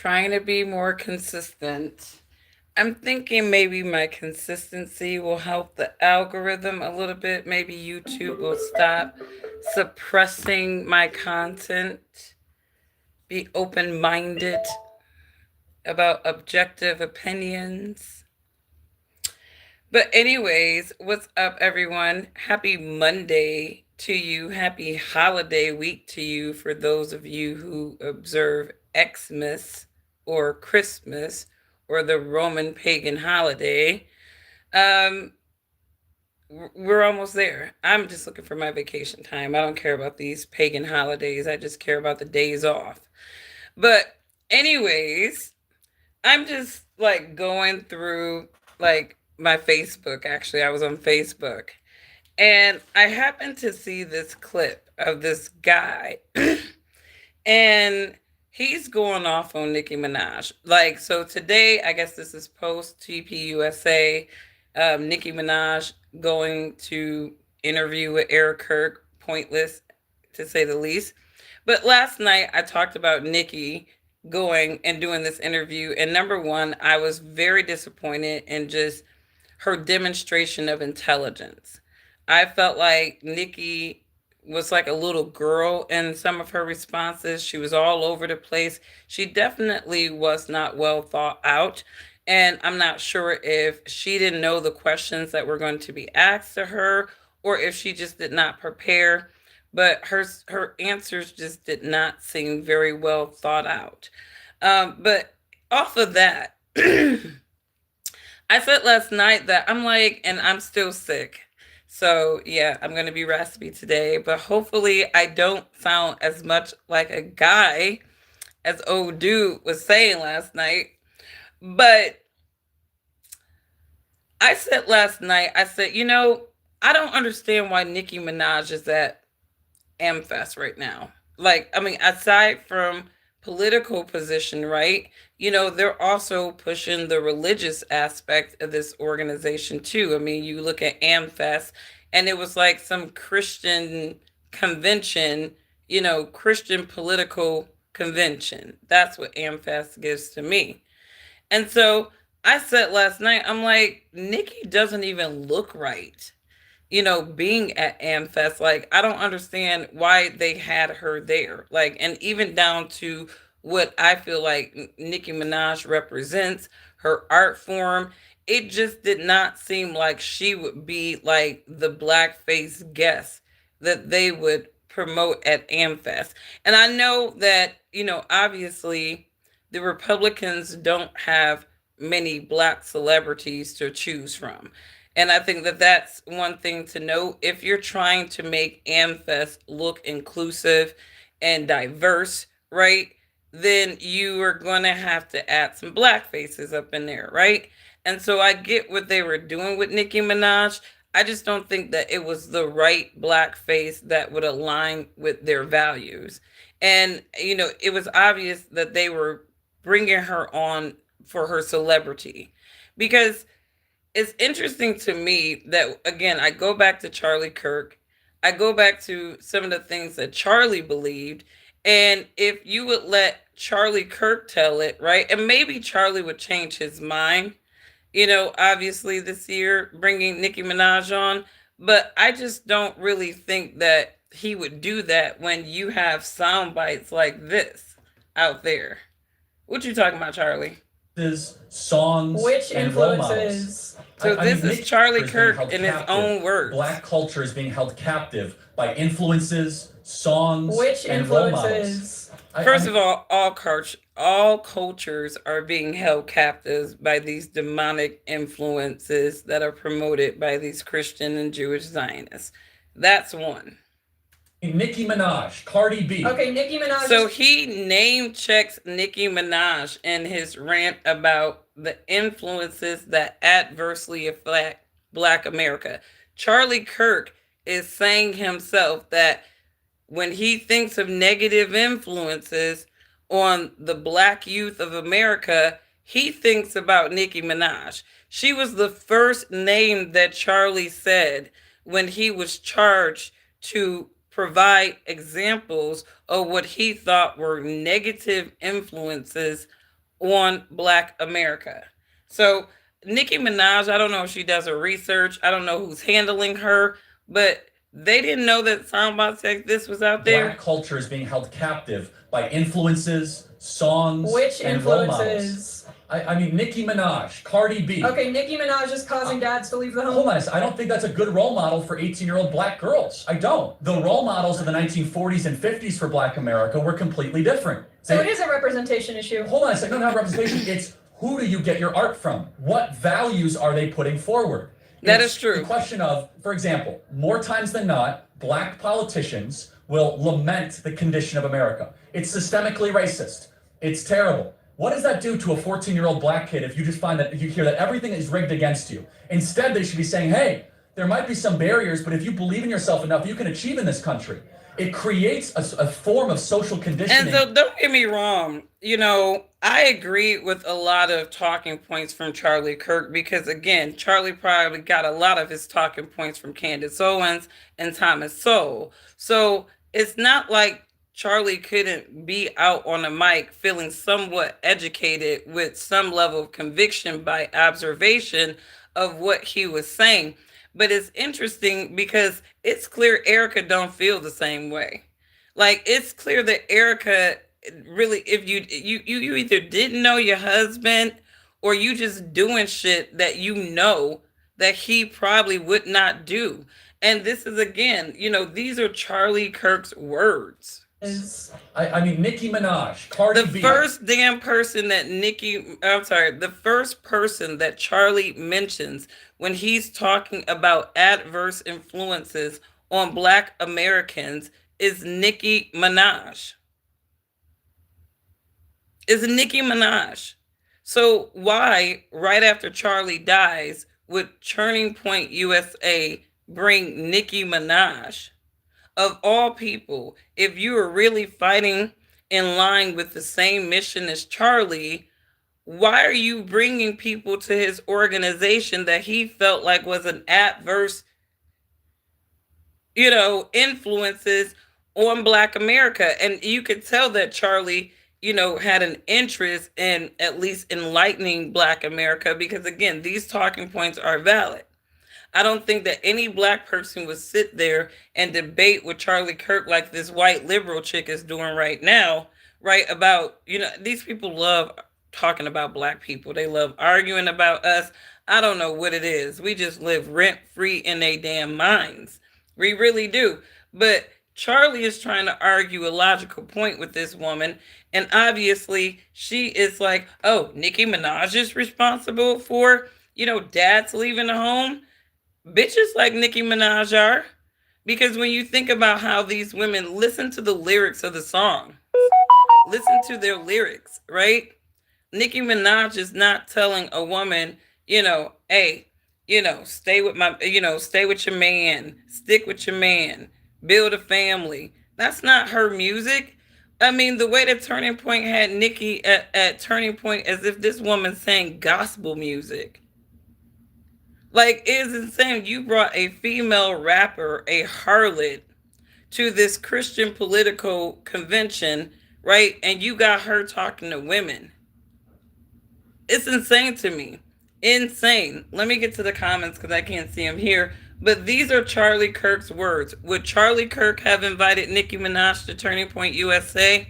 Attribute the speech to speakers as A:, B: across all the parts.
A: trying to be more consistent. I'm thinking maybe my consistency will help the algorithm a little bit. Maybe YouTube will stop suppressing my content, be open minded about objective opinions. But, anyways, what's up, everyone? Happy Monday to you. Happy holiday week to you for those of you who observe Xmas or Christmas or the Roman pagan holiday. Um, we're almost there. I'm just looking for my vacation time. I don't care about these pagan holidays. I just care about the days off. But, anyways, I'm just like going through like my Facebook. Actually, I was on Facebook and I happened to see this clip of this guy and he's going off on Nicki Minaj. Like, so today, I guess this is post TPUSA, Nicki Minaj going to interview with Eric Kirk, pointless to say the least. But last night, I talked about Nicki going and doing this interview. And number one, I was very disappointed in just her demonstration of intelligence. I felt like Nicki was like a little girl in some of her responses. She was all over the place. She definitely was not well thought out. And I'm not sure if she didn't know the questions that were going to be asked to her or if she just did not prepare. But her answers just did not seem very well thought out. But off of that, I said last night that I'm like, and I'm still sick. So yeah, I'm gonna be raspy today, but hopefully I don't sound as much like a guy as old dude was saying last night. But I said last night, I said, I don't understand why Nicki Minaj is at AmFest right now. Like, I mean, aside from political position, right? They're also pushing the religious aspect of this organization too. I mean, you look at AmFest and it was like some Christian convention, Christian political convention. That's what AmFest gives to me. And so I said last night, I'm like, Nicki doesn't even look right, being at AmFest. Like, I don't understand why they had her there. Like, and even down to what I feel like Nicki Minaj represents, her art form, it just did not seem like she would be like the blackface guest that they would promote at AmFest. And I know that, obviously the Republicans don't have many black celebrities to choose from. And I think that that's one thing to note. If you're trying to make AmFest look inclusive and diverse, right, then you are going to have to add some black faces up in there, right? And so I get what they were doing with Nicki Minaj. I just don't think that it was the right black face that would align with their values. And, it was obvious that they were bringing her on for her celebrity because it's interesting to me that, again, I go back to Charlie Kirk. I go back to some of the things that Charlie believed. And if you would let Charlie Kirk tell it, right? And maybe Charlie would change his mind, obviously this year, bringing Nicki Minaj on. But I just don't really think that he would do that when you have sound bites like this out there. What you talking about, Charlie?
B: Songs, which and role models.
A: So this is Charlie Kirk in his own words.
B: Black culture is being held captive by influences, songs, which and role models.
A: First of all cultures are being held captives by these demonic influences that are promoted by these Christian and Jewish Zionists. That's one.
B: Nicki Minaj, Cardi B.
C: Okay, Nicki Minaj.
A: So he name checks Nicki Minaj in his rant about the influences that adversely affect Black America. Charlie Kirk is saying himself that when he thinks of negative influences on the Black youth of America, he thinks about Nicki Minaj. She was the first name that Charlie said when he was charged to provide examples of what he thought were negative influences on Black America. So Nicki Minaj, I don't know if she does her research. I don't know who's handling her, but they didn't know that soundbites like this was out there.
B: Black culture is being held captive by influences, songs,
C: Which
B: and role
C: influences?
B: models. I mean, Nicki Minaj, Cardi B.
C: Okay, Nicki Minaj is causing dads to leave the home.
B: Hold on a second. I don't think that's a good role model for 18-year-old black girls. I don't. The role models of the 1940s and 50s for Black America were completely different.
C: So it is a representation issue.
B: Hold on a second. No, not representation. It's who do you get your art from? What values are they putting forward?
A: That
B: It's
A: is true.
B: The question of, for example, more times than not, black politicians will lament the condition of America. It's systemically racist. It's terrible. What does that do to a 14-year-old black kid if you just find that, if you hear that everything is rigged against you? Instead, they should be saying, hey, there might be some barriers, but if you believe in yourself enough, you can achieve in this country. It creates a form of social conditioning.
A: And so don't get me wrong, I agree with a lot of talking points from Charlie Kirk because, again, Charlie probably got a lot of his talking points from Candace Owens and Thomas Sowell. So it's not like Charlie couldn't be out on a mic feeling somewhat educated with some level of conviction by observation of what he was saying. But it's interesting because it's clear Erika don't feel the same way. Like it's clear that Erika really, if you either didn't know your husband or you just doing shit that that he probably would not do. And this is again, these are Charlie Kirk's words.
B: I mean, Nicki Minaj, Cardi B.
A: The first person that Charlie mentions when he's talking about adverse influences on Black Americans is Nicki Minaj. So why, right after Charlie dies, would Turning Point USA bring Nicki Minaj? Of all people, if you are really fighting in line with the same mission as Charlie, why are you bringing people to his organization that he felt like was an adverse, influences on Black America? And you could tell that Charlie, had an interest in at least enlightening Black America because, again, these talking points are valid. I don't think that any Black person would sit there and debate with Charlie Kirk like this white liberal chick is doing right now, right? About, these people love talking about Black people. They love arguing about us. I don't know what it is. We just live rent free in their damn minds. We really do. But Charlie is trying to argue a logical point with this woman. And obviously, she is like, oh, Nicki Minaj is responsible for, dads leaving the home. Bitches like Nicki Minaj are. Because when you think about how these women listen to the lyrics of the song, listen to their lyrics, right? Nicki Minaj is not telling a woman, hey, stay with your man, stick with your man, build a family. That's not her music. I mean, the way that Turning Point had Nicki at Turning Point as if this woman sang gospel music. Like, it is insane. You brought a female rapper, a harlot, to this Christian political convention, right? And you got her talking to women. It's insane to me. Insane. Let me get to the comments because I can't see them here. But these are Charlie Kirk's words. Would Charlie Kirk have invited Nicki Minaj to Turning Point USA?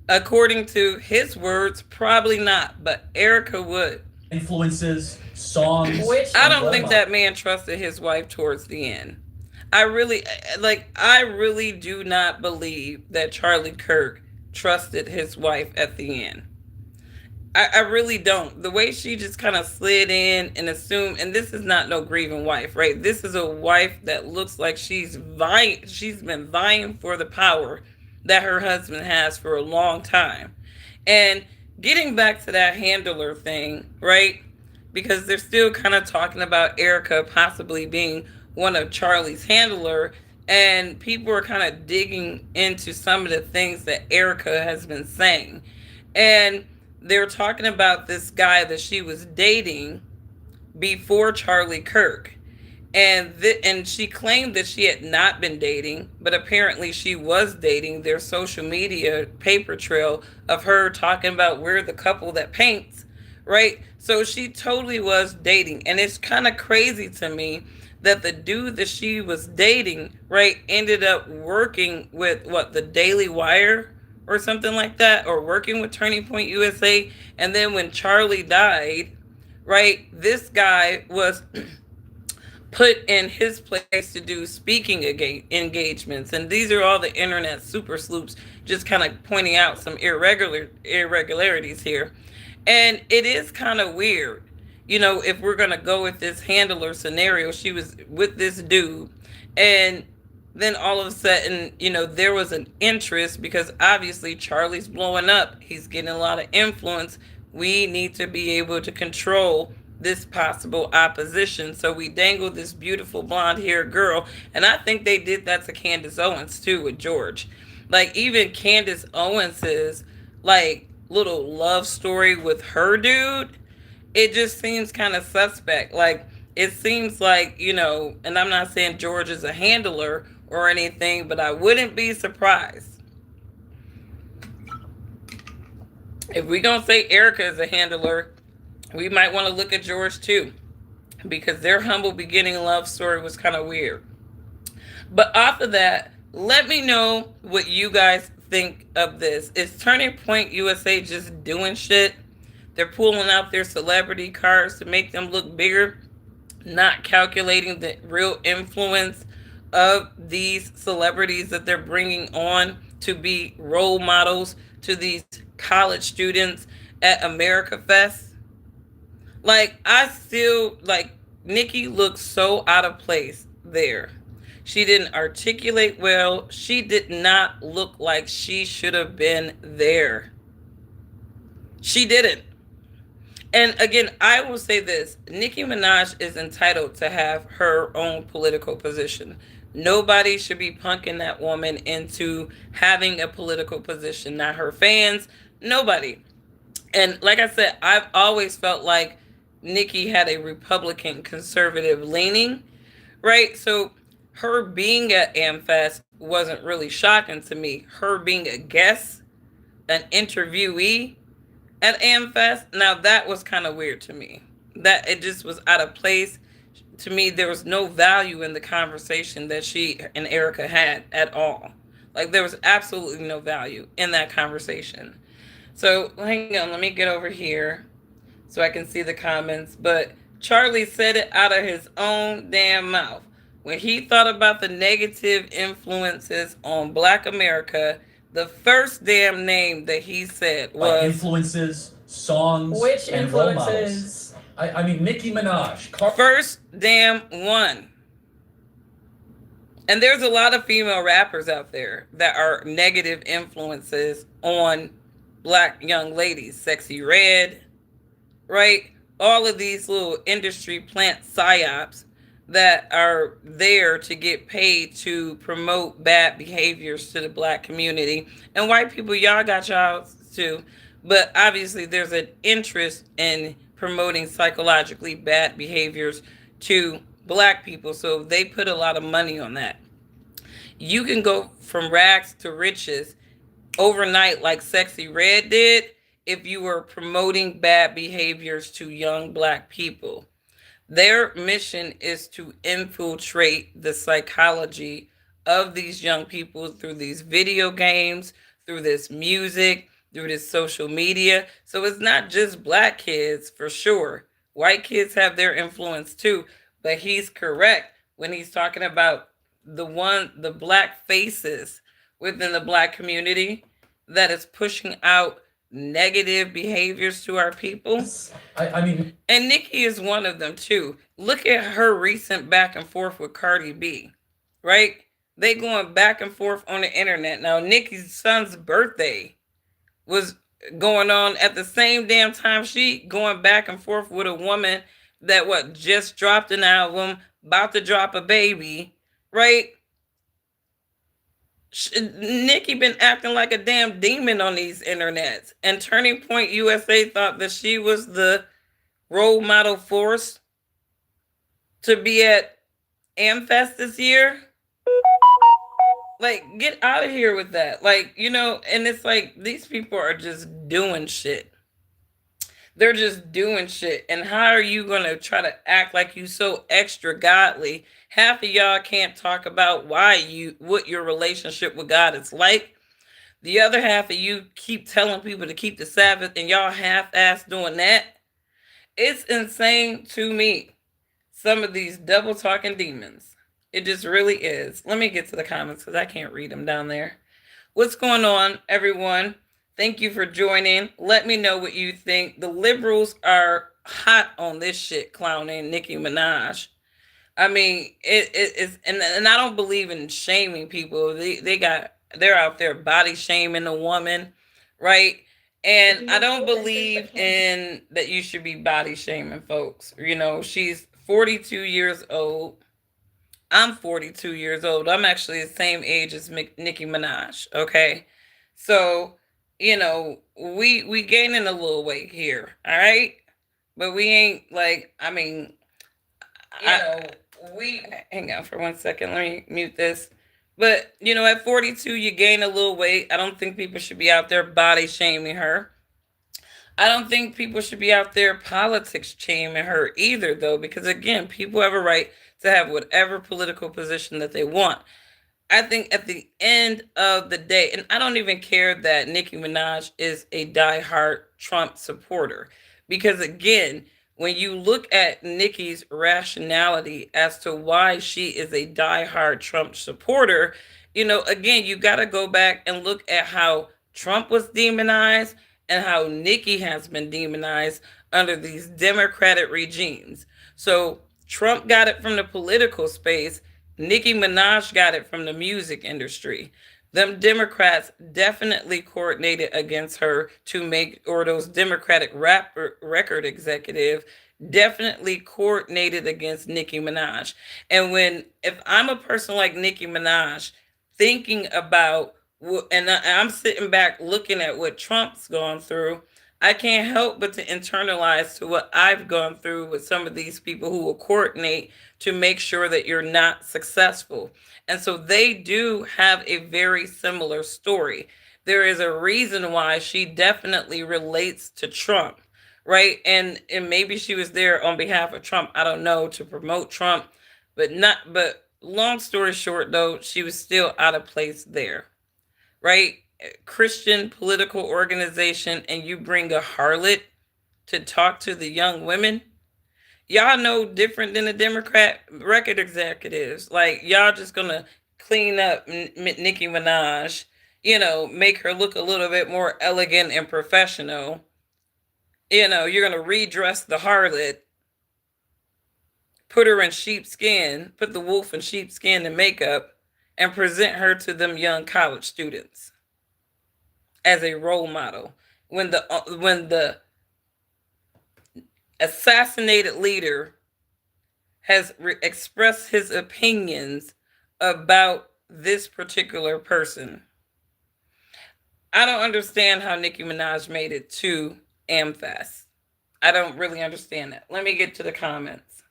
A: According to his words, probably not. But Erika would.
B: Influences, songs.
A: I don't think that man trusted his wife towards the end. I really do not believe that Charlie Kirk trusted his wife at the end. I really don't. The way she just kind of slid in and assumed, and this is not no grieving wife, right? This is a wife that looks like she's been vying for the power that her husband has for a long time. And getting back to that handler thing, right? Because they're still kind of talking about Erika possibly being one of Charlie's handler, and people are kind of digging into some of the things that Erika has been saying. And they're talking about this guy that she was dating before Charlie Kirk. and she claimed that she had not been dating, but apparently she was dating. Their social media paper trail of her talking about we're the couple that paints, right? So she totally was dating, and it's kind of crazy to me that the dude that she was dating, right, ended up working with what, the Daily Wire or something like that, or working with Turning Point USA. And then when Charlie died, right, this guy was put in his place to do speaking engagements. And these are all the internet super sleuths just kind of pointing out some irregularities here. And it is kind of weird, if we're going to go with this handler scenario. She was with this dude, and then all of a sudden, there was an interest because obviously Charlie's blowing up. He's getting a lot of influence. We need to be able to control this possible opposition. So we dangled this beautiful blonde haired girl. And I think they did that to Candace Owens too with George. Like even Candace Owens's like little love story with her dude, it just seems kind of suspect. Like it seems like, and I'm not saying George is a handler or anything, but I wouldn't be surprised if we don't say Erika is a handler. We might want to look at George too, because their humble beginning love story was kind of weird. But off of that, let me know what you guys think of this. Is Turning Point USA just doing shit? They're pulling out their celebrity cards to make them look bigger, not calculating the real influence of these celebrities that they're bringing on to be role models to these college students at America Fest. Like, I still, like, Nicki looks so out of place there. She didn't articulate well. She did not look like she should have been there. She didn't. And again, I will say this. Nicki Minaj is entitled to have her own political position. Nobody should be punking that woman into having a political position. Not her fans, nobody. And like I said, I've always felt like Nicki had a Republican conservative leaning, right? So her being at AmFest wasn't really shocking to me. Her being a guest, an interviewee at AmFest, now that was kind of weird to me. That it just was out of place. To me, there was no value in the conversation that she and Erika had at all. Like there was absolutely no value in that conversation. So hang on, let me get over here so I can see the comments. But Charlie said it out of his own damn mouth. When he thought about the negative influences on Black America, the first damn name that he said was
B: like influences, songs,
C: Which
B: and role models.
C: influences?
B: I mean, Nicki Minaj.
A: First damn one. And there's a lot of female rappers out there that are negative influences on Black young ladies. Sexy Red, right? All of these little industry plant psyops that are there to get paid to promote bad behaviors to the Black community. And white people, y'all got y'all too. But obviously there's an interest in promoting psychologically bad behaviors to Black people. So they put a lot of money on that. You can go from rags to riches overnight like Sexy Red did if you were promoting bad behaviors to young Black people. Their mission is to infiltrate the psychology of these young people through these video games, through this music, through this social media. So it's not just Black kids for sure. White kids have their influence too, but he's correct when he's talking about the Black faces within the Black community that is pushing out negative behaviors to our people.
B: I mean,
A: and Nicki is one of them too. Look at her recent back and forth with Cardi B, right? They going back and forth on the internet. Now, Nicki's son's birthday was going on at the same damn time she going back and forth with a woman that just dropped an album, about to drop a baby, right? Nicki been acting like a damn demon on these internets, and Turning Point USA thought that she was the role model force to be at Amfest this year. Like, get out of here with that. Like, and it's like these people are just doing shit. They're just doing shit. And how are you gonna try to act like you so extra godly? Half of y'all can't talk about what your relationship with God is like. The other half of you keep telling people to keep the Sabbath and y'all half ass doing that. It's insane to me. Some of these double talking demons. It just really is. Let me get to the comments because I can't read them down there. What's going on, everyone? Thank you for joining. Let me know what you think. The liberals are hot on this shit clowning Nicki Minaj. I mean, it is, and I don't believe in shaming people. They're out there body shaming a woman, right? And I don't believe in that you should be body shaming folks. She's 42 years old. I'm 42 years old. I'm actually the same age as Nicki Minaj. Okay, so we gaining a little weight here. All right, but we ain't like. I mean, we hang on for 1 second. Let me mute this. But at 42, you gain a little weight. I don't think people should be out there body shaming her. I don't think people should be out there politics shaming her either, though, because again, people have a right to have whatever political position that they want. I think at the end of the day, and I don't even care that Nicki Minaj is a diehard Trump supporter, because again, when you look at Nicki's rationality as to why she is a diehard Trump supporter, again, you got to go back and look at how Trump was demonized and how Nicki has been demonized under these Democratic regimes. So Trump got it from the political space. Nicki Minaj got it from the music industry. Them Democrats definitely coordinated against her to make, or those Democratic record executive definitely coordinated against Nicki Minaj. And if I'm a person like Nicki Minaj thinking about, and I'm sitting back looking at what Trump's gone through, I can't help but to internalize to what I've gone through with some of these people who will coordinate to make sure that you're not successful. And so they do have a very similar story. There is a reason why she definitely relates to Trump, right? And maybe she was there on behalf of Trump, I don't know, to promote Trump, but long story short though, she was still out of place there, right? Christian political organization, and you bring a harlot to talk to the young women. Y'all know different than the Democrat record executives. Like, y'all just gonna clean up Nicki Minaj, make her look a little bit more elegant and professional. You're gonna redress the harlot, put her in sheepskin, put the wolf in sheepskin and makeup, and present her to them young college students as a role model. When the assassinated leader has expressed his opinions about this particular person. I don't understand how Nicki Minaj made it to Amfest. I don't really understand that. Let me get to the comments.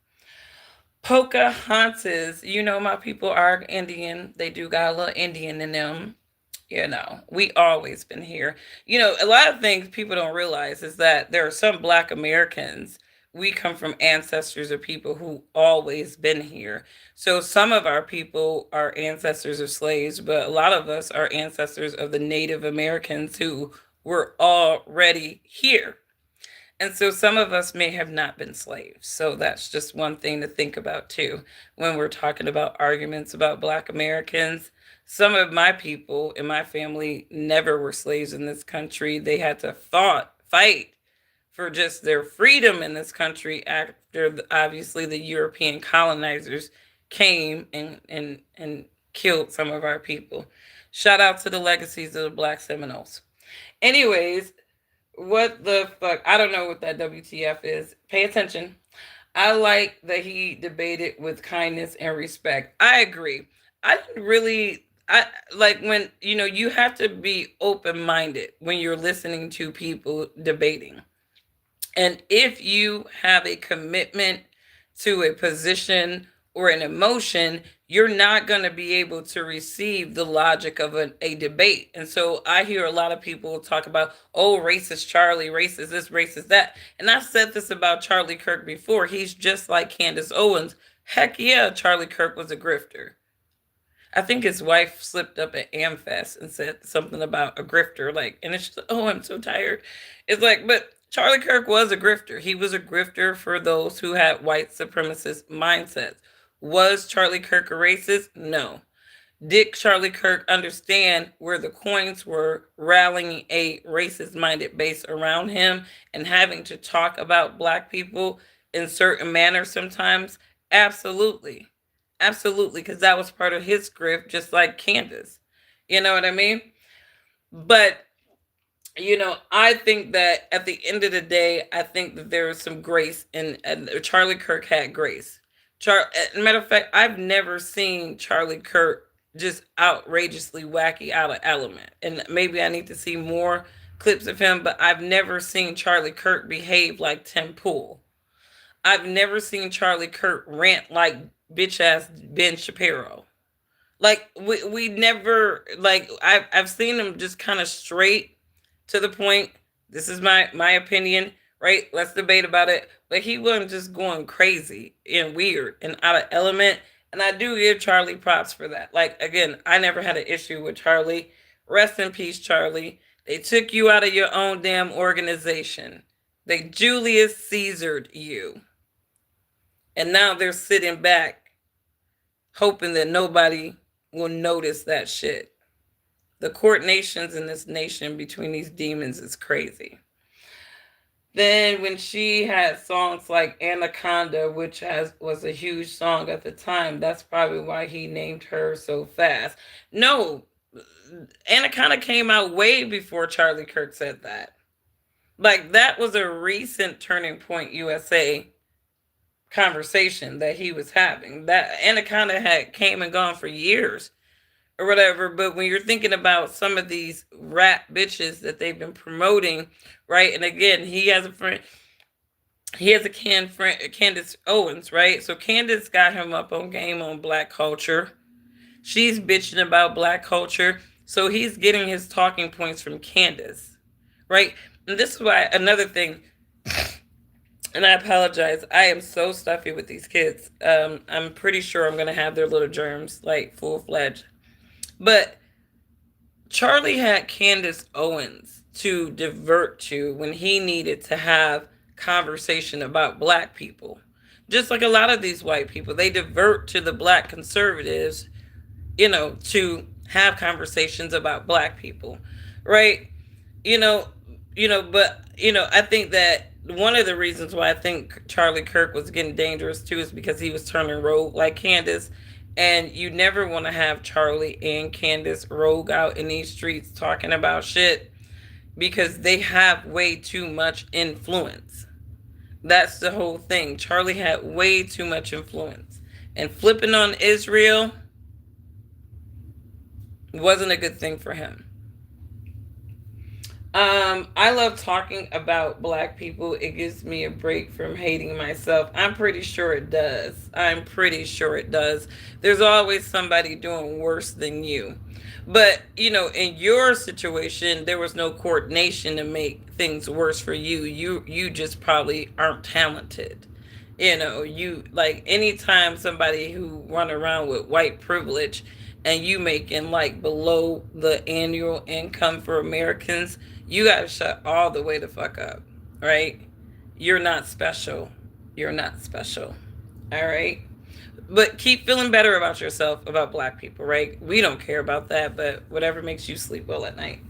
A: Pocahontas, my people are Indian. They do got a little Indian in them. We always been here. A lot of things people don't realize is that there are some Black Americans. We come from ancestors of people who always been here. So some of our people are ancestors of slaves, but a lot of us are ancestors of the Native Americans who were already here. And so some of us may have not been slaves. So that's just one thing to think about too when we're talking about arguments about Black Americans. Some of my people in my family never were slaves in this country. They had to fight for just their freedom in this country after obviously the European colonizers came and killed some of our people. Shout out to the legacies of the Black Seminoles. Anyways, what the fuck? I don't know what that WTF is. Pay attention. I like that he debated with kindness and respect. I agree. I didn't really I like when you have to be open-minded when you're listening to people debating. And if you have a commitment to a position or an emotion, you're not going to be able to receive the logic of a debate. And so I hear a lot of people talk about, oh, racist Charlie, racist this, racist that. And I've said this about Charlie Kirk before. He's just like Candace Owens. Heck yeah, Charlie Kirk was a grifter. I think his wife slipped up at AmFest and said something about a grifter, like, and it's just, oh, I'm so tired. It's like, but Charlie Kirk was a grifter. He was a grifter for those who had white supremacist mindsets. Was Charlie Kirk a racist? No. Did Charlie Kirk understand where the coins were, rallying a racist minded base around him and having to talk about black people in certain manners sometimes? Absolutely. Absolutely, because that was part of his script, just like Candace. You know what I mean? But I think that at the end of the day, I think that there was some grace in, and Charlie Kirk had grace. As a matter of fact, I've never seen Charlie Kirk just outrageously wacky out of element. And maybe I need to see more clips of him, but I've never seen Charlie Kirk behave like Tim Pool. I've never seen Charlie Kirk rant like bitch ass Ben Shapiro. Like we never, like I've seen him just kind of straight to the point. This is my opinion, right? Let's debate about it. But he wasn't just going crazy and weird and out of element. And I do give Charlie props for that. Like again, I never had an issue with Charlie. Rest in peace, Charlie. They took you out of your own damn organization. They Julius Caesared you. And now they're sitting back hoping that nobody will notice that shit. The coordinations in this nation between these demons is crazy. Then when she had songs like Anaconda, which was a huge song at the time, that's probably why he named her so fast. No, Anaconda came out way before Charlie Kirk said that. Like that was a recent Turning Point USA conversation that he was having. That Anaconda had came and gone for years or whatever. But when you're thinking about some of these rap bitches that they've been promoting, right? And again, he has a friend. He has a friend, Candace Owens, right? So Candace got him up on game on black culture. She's bitching about black culture. So he's getting his talking points from Candace, right? And this is why another thing, and I apologize, I am so stuffy with these kids. I'm pretty sure I'm going to have their little germs, like full-fledged. But Charlie had Candace Owens to divert to when he needed to have conversation about black people. Just like a lot of these white people, they divert to the black conservatives, to have conversations about black people, right? You know, but I think that one of the reasons why I think Charlie Kirk was getting dangerous too is because he was turning rogue like Candace. And you never want to have Charlie and Candace rogue out in these streets talking about shit because they have way too much influence. That's the whole thing. Charlie had way too much influence. And flipping on Israel wasn't a good thing for him. I love talking about black people. It gives me a break from hating myself. I'm pretty sure it does. I'm pretty sure it does. There's always somebody doing worse than you. But, in your situation, there was no coordination to make things worse for you. You just probably aren't talented. You like anytime somebody who run around with white privilege and you making like below the annual income for Americans, you gotta shut all the way the fuck up, right? You're not special. You're not special. All right? But keep feeling better about yourself, about black people, right? We don't care about that, but whatever makes you sleep well at night.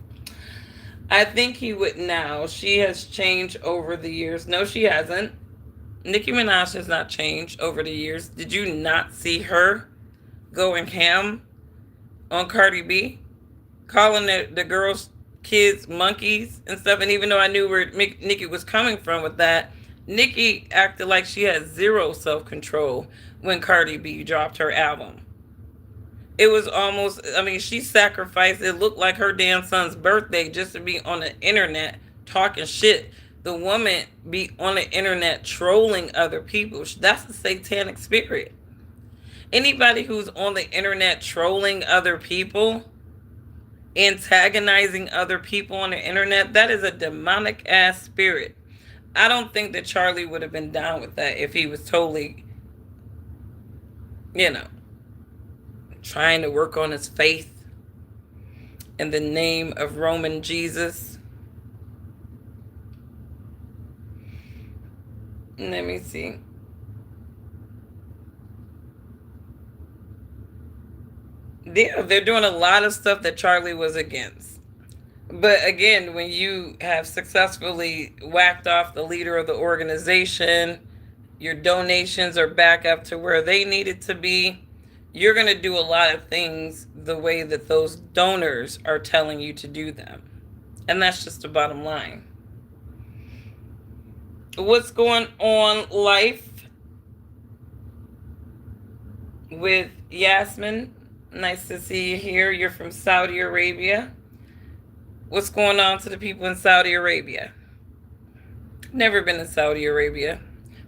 A: I think he would now. She has changed over the years. No, she hasn't. Nicki Minaj has not changed over the years. Did you not see her going ham on Cardi B? Calling the girls, kids, monkeys and stuff. And even though I knew where Nicki was coming from with that, Nicki acted like she had zero self-control when Cardi B dropped her album. It was almost, she sacrificed, it looked like her damn son's birthday just to be on the internet talking shit. The woman be on the internet trolling other people. That's the satanic spirit. Anybody who's on the internet trolling other people, antagonizing other people on the internet, that is a demonic ass spirit. I don't think that Charlie would have been down with that if he was totally, you know, trying to work on his faith in the name of Roman Jesus. Let me see. Yeah, they're doing a lot of stuff that Charlie was against. But again, when you have successfully whacked off the leader of the organization, your donations are back up to where they needed to be, you're going to do a lot of things the way that those donors are telling you to do them. And that's just the bottom line. What's going on, life, with Yasmin? Nice to see you here. You're from Saudi Arabia. What's going on to the people in Saudi Arabia? Never been to Saudi Arabia.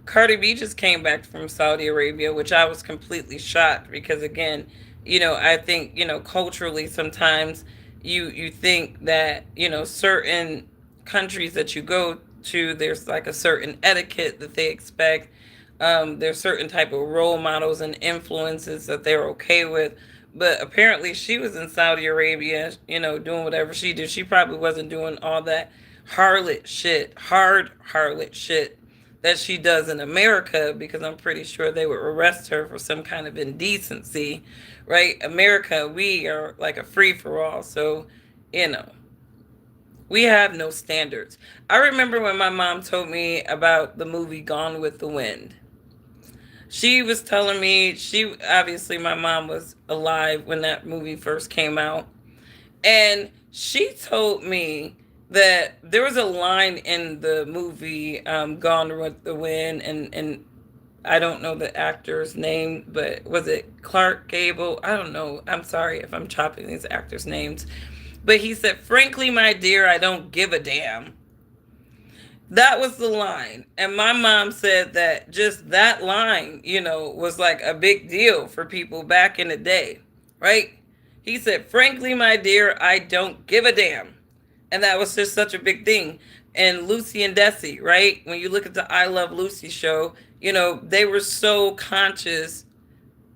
A: Cardi B just came back from Saudi Arabia, which I was completely shocked because, again, I think, culturally sometimes you think that, certain countries that you go to, there's like a certain etiquette that they expect. There's certain type of role models and influences that they're okay with. But apparently she was in Saudi Arabia, doing whatever she did. She probably wasn't doing all that hard harlot shit that she does in America, because I'm pretty sure they would arrest her for some kind of indecency, right? America, we are like a free for all. So, you know, we have no standards. I remember when my mom told me about the movie Gone with the Wind. She was telling me, obviously my mom was alive when that movie first came out. And she told me that there was a line in the movie Gone with the Wind, and I don't know the actor's name, but was it Clark Gable? I don't know. I'm sorry if I'm chopping these actors' names. But he said, "Frankly, my dear, I don't give a damn." That was the line. And my mom said that just that line, was like a big deal for people back in the day, right? He said, "Frankly, my dear, I don't give a damn." And that was just such a big thing. And Lucy and Desi, right? When you look at the I Love Lucy show, they were so conscious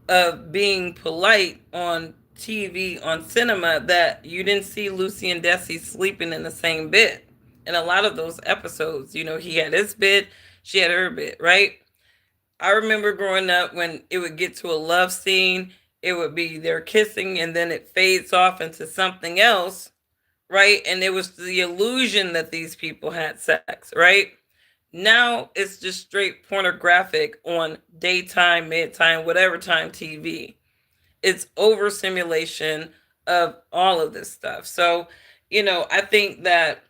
A: of being polite on TV, on cinema, that you didn't see Lucy and Desi sleeping in the same bed. In a lot of those episodes, he had his bit, she had her bit, right? I remember growing up when it would get to a love scene, it would be they're kissing and then it fades off into something else, right? And it was the illusion that these people had sex, right? Now it's just straight pornographic on daytime, midtime, whatever time TV. It's over simulation of all of this stuff. So, I think that,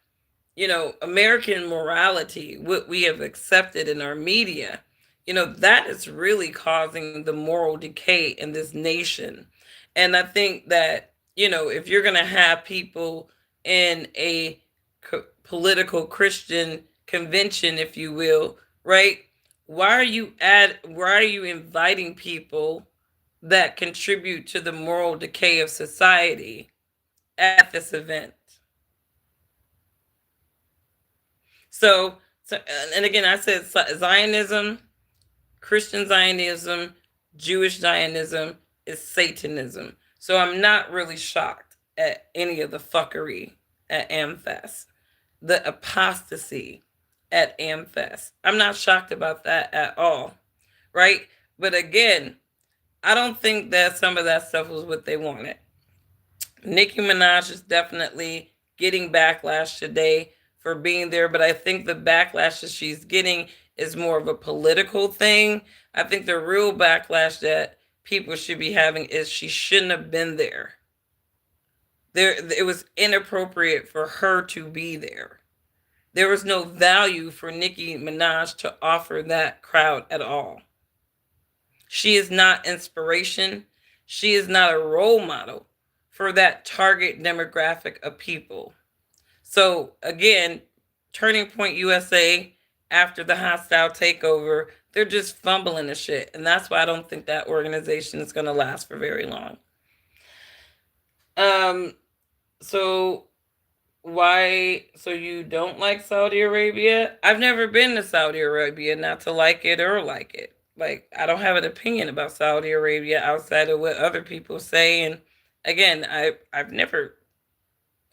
A: American morality, what we have accepted in our media, that is really causing the moral decay in this nation. And I think that, if you're going to have people in a political Christian convention, if you will, right? Why are you inviting people that contribute to the moral decay of society at this event? So, and again, I said Zionism, Christian Zionism, Jewish Zionism is Satanism. So I'm not really shocked at any of the fuckery at AmFest, the apostasy at AmFest. I'm not shocked about that at all, right? But again, I don't think that some of that stuff was what they wanted. Nicki Minaj is definitely getting backlash today for being there, but I think the backlash that she's getting is more of a political thing. I think the real backlash that people should be having is she shouldn't have been there. It was inappropriate for her to be there. There was no value for Nicki Minaj to offer that crowd at all. She is not inspiration. She is not a role model for that target demographic of people. So again, Turning Point USA after the hostile takeover, they're just fumbling the shit. And that's why I don't think that organization is going to last for very long. Um, so so you don't like Saudi Arabia? I've never been to Saudi Arabia, not to like it or like it. Like, I don't have an opinion about Saudi Arabia outside of what other people say. And again, I've never,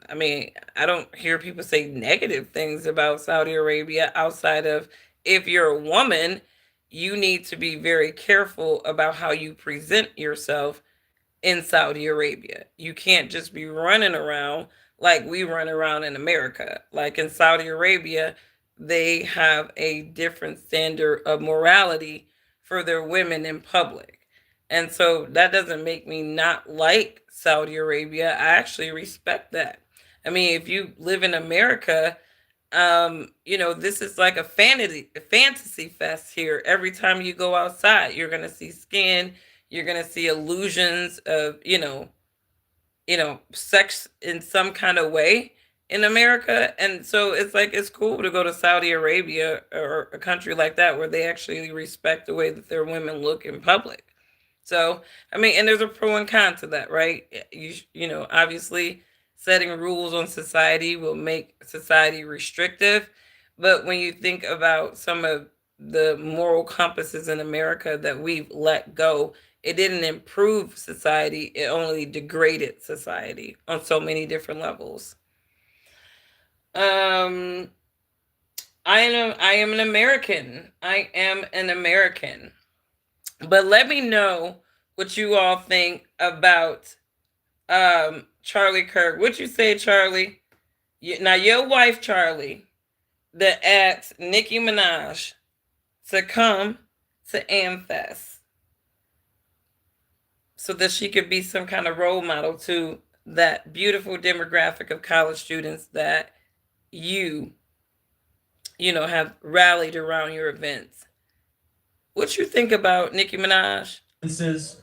A: I mean, I don't hear people say negative things about Saudi Arabia outside of, if you're a woman, you need to be very careful about how you present yourself in Saudi Arabia. You can't just be running around like we run around in America. Like in Saudi Arabia, they have a different standard of morality for their women in public. And so that doesn't make me not like Saudi Arabia. I actually respect that. I mean, if you live in America, this is like a fantasy fest here. Every time you go outside, you're gonna see skin, you're gonna see illusions of, sex in some kind of way in America. And so it's like it's cool to go to Saudi Arabia or a country like that where they actually respect the way that their women look in public. So, I mean, and there's a pro and con to that, right? Obviously, setting rules on society will make society restrictive. But when you think about some of the moral compasses in America that we've let go, it didn't improve society, it only degraded society on so many different levels. Um, I am an American. I am an American. But let me know what you all think about Charlie Kirk. What you say, Charlie? Now your wife, Charlie, that asked Nicki Minaj to come to Amfest so that she could be some kind of role model to that beautiful demographic of college students that you have rallied around your events. What you think about Nicki Minaj?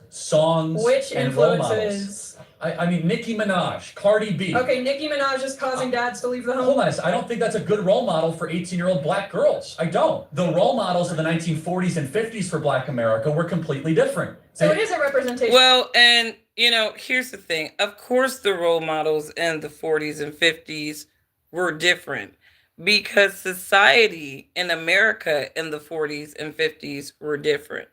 B: Songs,
C: Which
B: and role models.
C: influences?
B: I mean, Nicki Minaj, Cardi B.
C: Okay, Nicki Minaj is causing dads to leave the home.
B: Hold on, I don't think that's a good role model for 18-year-old black girls. I don't. The role models of the 1940s and 50s for black America were completely different.
C: So it is a representation.
A: Well, and here's the thing. Of course, the role models in the 40s and 50s were different because society in America in the 40s and 50s were different.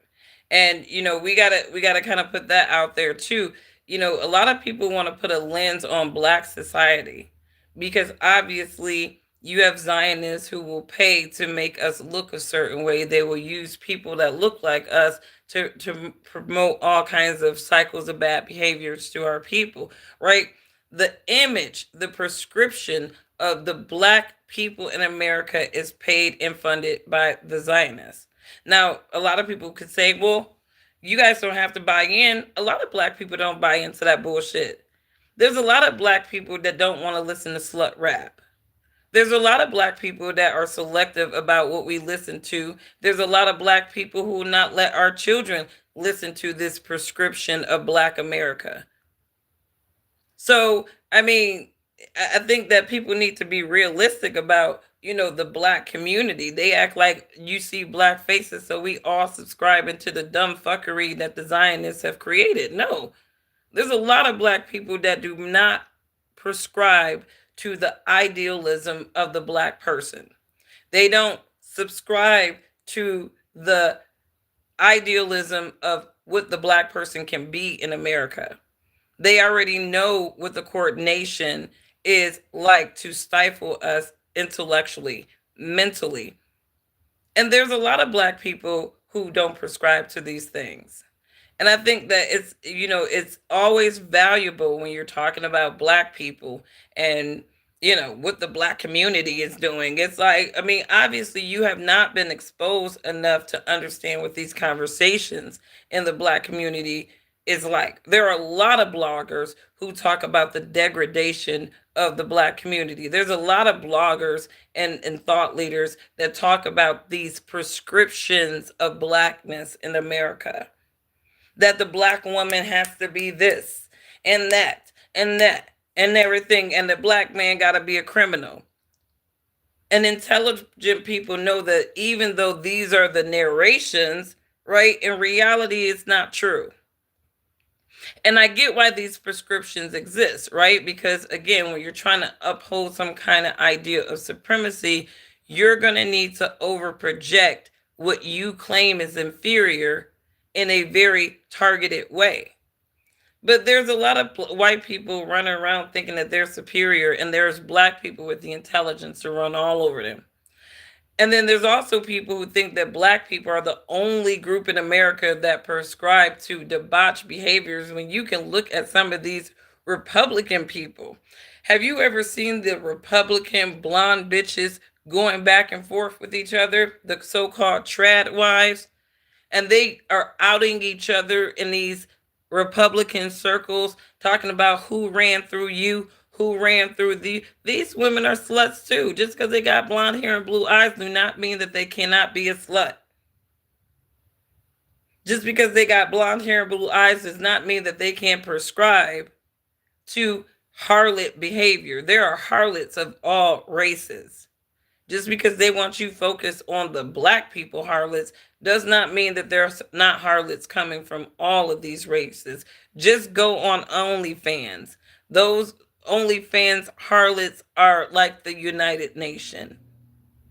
A: And we gotta kind of put that out there too. A lot of people want to put a lens on black society because obviously you have Zionists who will pay to make us look a certain way. They will use people that look like us to promote all kinds of cycles of bad behaviors to our people, right? The image, the prescription of the black people in America is paid and funded by the Zionists. Now, a lot of people could say, well, you guys don't have to buy in. A lot of black people don't buy into that bullshit. There's a lot of black people that don't want to listen to slut rap. There's a lot of black people that are selective about what we listen to. There's a lot of black people who will not let our children listen to this prescription of black America. So, I mean, I think that people need to be realistic about, the black community. They act like you see black faces, so we all subscribe into the dumb fuckery that the Zionists have created. No, there's a lot of black people that do not prescribe to the idealism of the black person. They don't subscribe to the idealism of what the black person can be in America. They already know what the coordination is like to stifle us intellectually, mentally. And there's a lot of black people who don't prescribe to these things. And I think that it's always valuable when you're talking about black people and what the black community is doing. It's like, I mean, obviously you have not been exposed enough to understand what these conversations in the black community is like. There are a lot of bloggers who talk about the degradation of the black community. There's a lot of bloggers and thought leaders that talk about these prescriptions of blackness in America, that the black woman has to be this and that and that and everything, and the black man got to be a criminal. And intelligent people know that even though these are the narrations, right, in reality, it's not true. And I get why these prescriptions exist, right? Because again, when you're trying to uphold some kind of idea of supremacy, you're going to need to over project what you claim is inferior in a very targeted way. But there's a lot of white people running around thinking that they're superior, and there's black people with the intelligence to run all over them. And then there's also people who think that black people are the only group in America that prescribe to debauched behaviors when you can look at some of these Republican people. Have you ever seen the Republican blonde bitches going back and forth with each other, the so called trad wives? And they are outing each other in these Republican circles, talking about who ran through you, who ran through these women are sluts too. Just because they got blonde hair and blue eyes do not mean that they cannot be a slut. Just because they got blonde hair and blue eyes does not mean that they can't prescribe to harlot behavior. There are harlots of all races. Just because they want you focused on the black people harlots does not mean that there's not harlots coming from all of these races. Just go on OnlyFans. Those OnlyFans harlots are like the United Nation.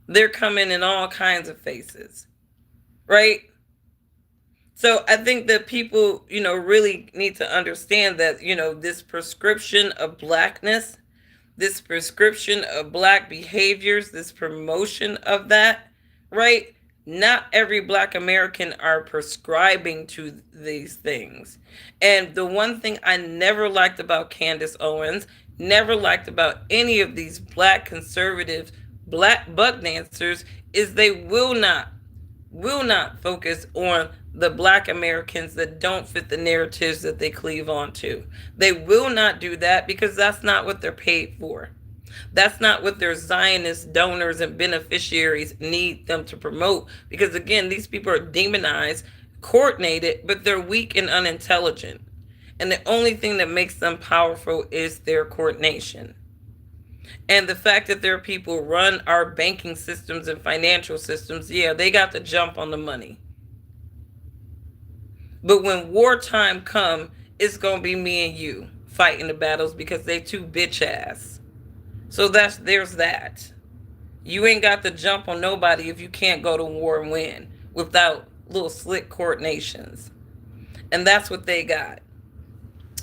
A: They're coming in all kinds of faces, right? So I think that people, really need to understand that, this prescription of blackness, this prescription of black behaviors, this promotion of that, right? Not every black American are prescribing to these things. And the one thing I never liked about Candace Owens, never liked about any of these black conservative black buck dancers is they will not focus on the black Americans that don't fit the narratives that they cleave onto. They will not do that because that's not what they're paid for. That's not what their Zionist donors and beneficiaries need them to promote. Because again, these people are demonized, coordinated, but they're weak and unintelligent. And the only thing that makes them powerful is their coordination. And the fact that there are people who run our banking systems and financial systems, yeah, they got the jump on the money. But when wartime come, it's going to be me and you fighting the battles because they too bitch ass. So there's that. You ain't got the jump on nobody if you can't go to war and win without little slick coordinations. And that's what they got.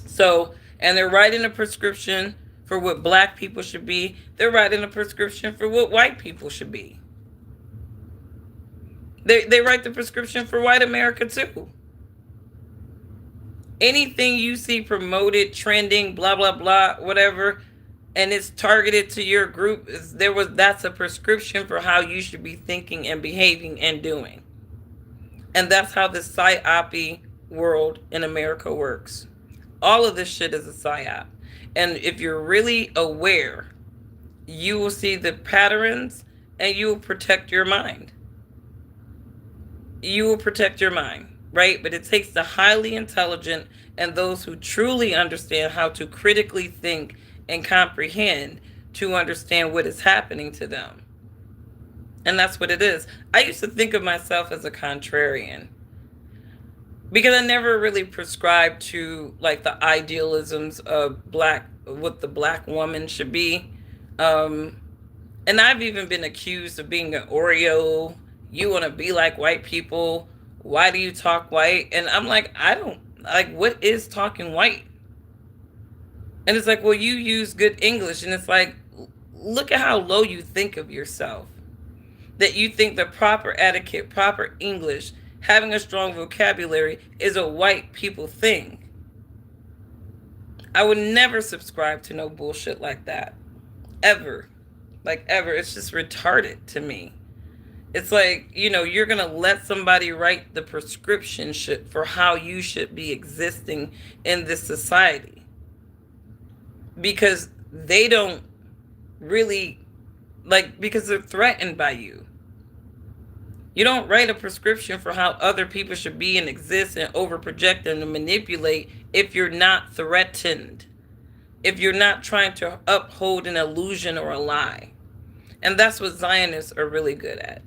A: So, and they're writing a prescription for what black people should be. They're writing a prescription for what white people should be. They write the prescription for white America too. Anything you see promoted, trending, blah, blah, blah, whatever, and it's targeted to your group, that's a prescription for how you should be thinking and behaving and doing. And that's how the psyop world in America works. All of this shit is a psyop. And if you're really aware, you will see the patterns and you will protect your mind. You will protect your mind, right? But it takes the highly intelligent and those who truly understand how to critically think and comprehend to understand what is happening to them. And that's what it is. I used to think of myself as a contrarian because I never really prescribed to like the idealisms of what the black woman should be. And I've even been accused of being an Oreo. You want to be like white people. Why do you talk white? And I'm like, I don't like, what is talking white? And it's like, well, you use good English. And it's like, look at how low you think of yourself. That you think the proper etiquette, proper English, having a strong vocabulary is a white people thing. I would never subscribe to no bullshit like that. Ever. Like, ever. It's just retarded to me. It's like, you're going to let somebody write the prescription shit for how you should be existing in this society. Because they don't really, because they're threatened by you. You don't write a prescription for how other people should be and exist and overproject them and manipulate if you're not threatened. If you're not trying to uphold an illusion or a lie. And that's what Zionists are really good at.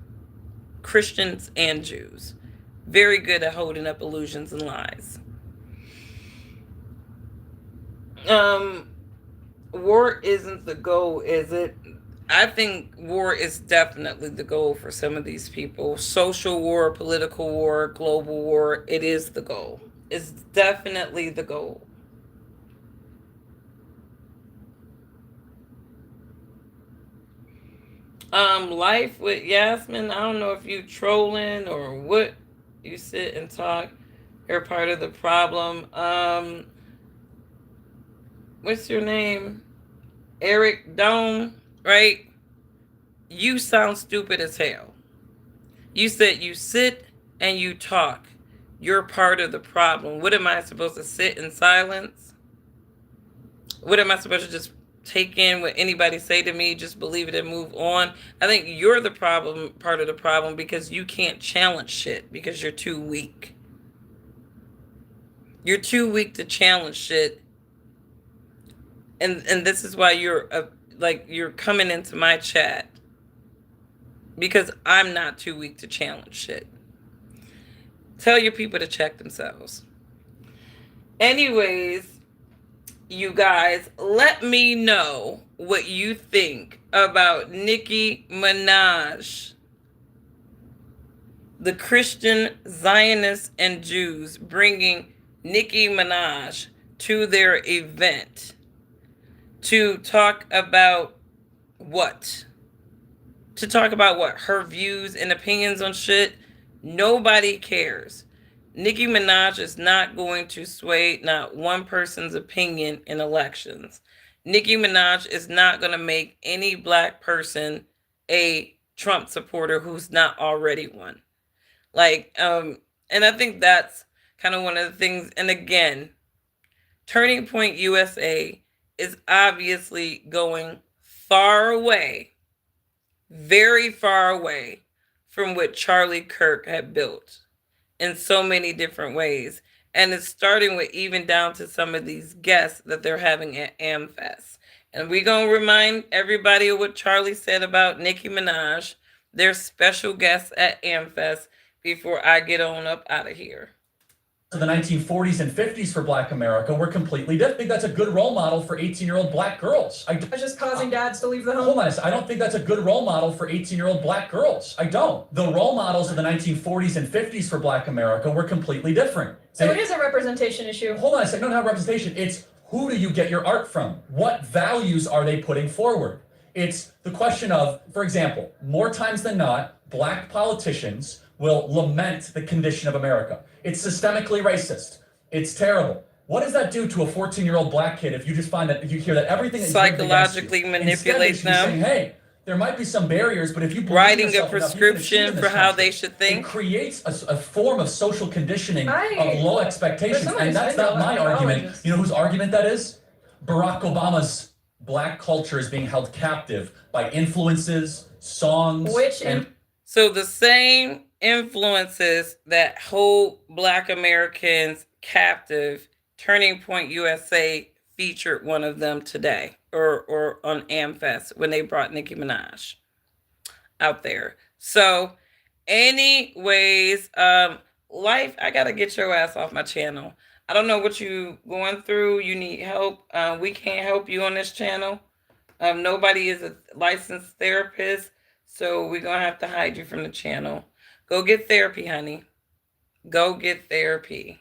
A: Christians and Jews. Very good at holding up illusions and lies. Um, War isn't the goal, is it? I think war is definitely the goal for some of these people. Social war, political war, global war, it is the goal. It's definitely the goal. Life with Yasmin, I don't know if you trolling or what. You sit and talk. You're part of the problem. What's your name? Eric Dome, right? You sound stupid as hell. You said you sit and you talk. You're part of the problem. What am I supposed to sit in silence? What am I supposed to just take in what anybody say to me, just believe it and move on? I think you're the problem, part of the problem, because you can't challenge shit because you're too weak. You're too weak to challenge shit. And this is why you're coming into my chat, because I'm not too weak to challenge shit. Tell your people to check themselves. Anyways, you guys, let me know what you think about Nicki Minaj. The Christian Zionists and Jews bringing Nicki Minaj to their event to talk about what? To talk about what? Her views and opinions on shit. Nobody cares. Nicki Minaj is not going to sway not one person's opinion in elections. Nicki Minaj is not going to make any black person a Trump supporter who's not already one. And I think that's kind of one of the things. And again, Turning Point USA is obviously going far away, very far away from what Charlie Kirk had built in so many different ways. And it's starting with even down to some of these guests that they're having at AmFest. And we're going to remind everybody of what Charlie said about Nicki Minaj, their special guests at AmFest, before I get on up out of here.
B: The 1940s and 50s for Black America were completely different. I think that's a good role model for 18-year-old black girls.
C: Just causing dads to leave the home.
B: Hold on, I don't think that's a good role model for 18-year-old black girls. I don't. The role models of the 1940s and 50s for Black America were completely different.
C: So it is a representation issue.
B: Hold on a second, not representation. It's who do you get your art from? What values are they putting forward? It's the question of, for example, more times than not, black politicians will lament the condition of America. It's systemically racist. It's terrible. What does that do to a 14-year-old black kid if you just find that, if you hear that everything is
A: psychologically manipulate them?
B: Saying, hey, there might be some barriers, but if you
A: writing a prescription for how they should think,
B: it creates a form of social conditioning of low expectations. And that's not my argument. You know whose argument that is? Barack Obama's black culture is being held captive by influences, songs,
A: so the same influences that hold Black Americans captive, Turning Point USA featured one of them today, or on AmFest when they brought Nicki Minaj out there. So anyways, life, I gotta get your ass off my channel. I don't know what you going through. You need help. We can't help you on this channel. Nobody is a licensed therapist, so we're gonna have to hide you from the channel. Go get therapy, honey. Go get therapy.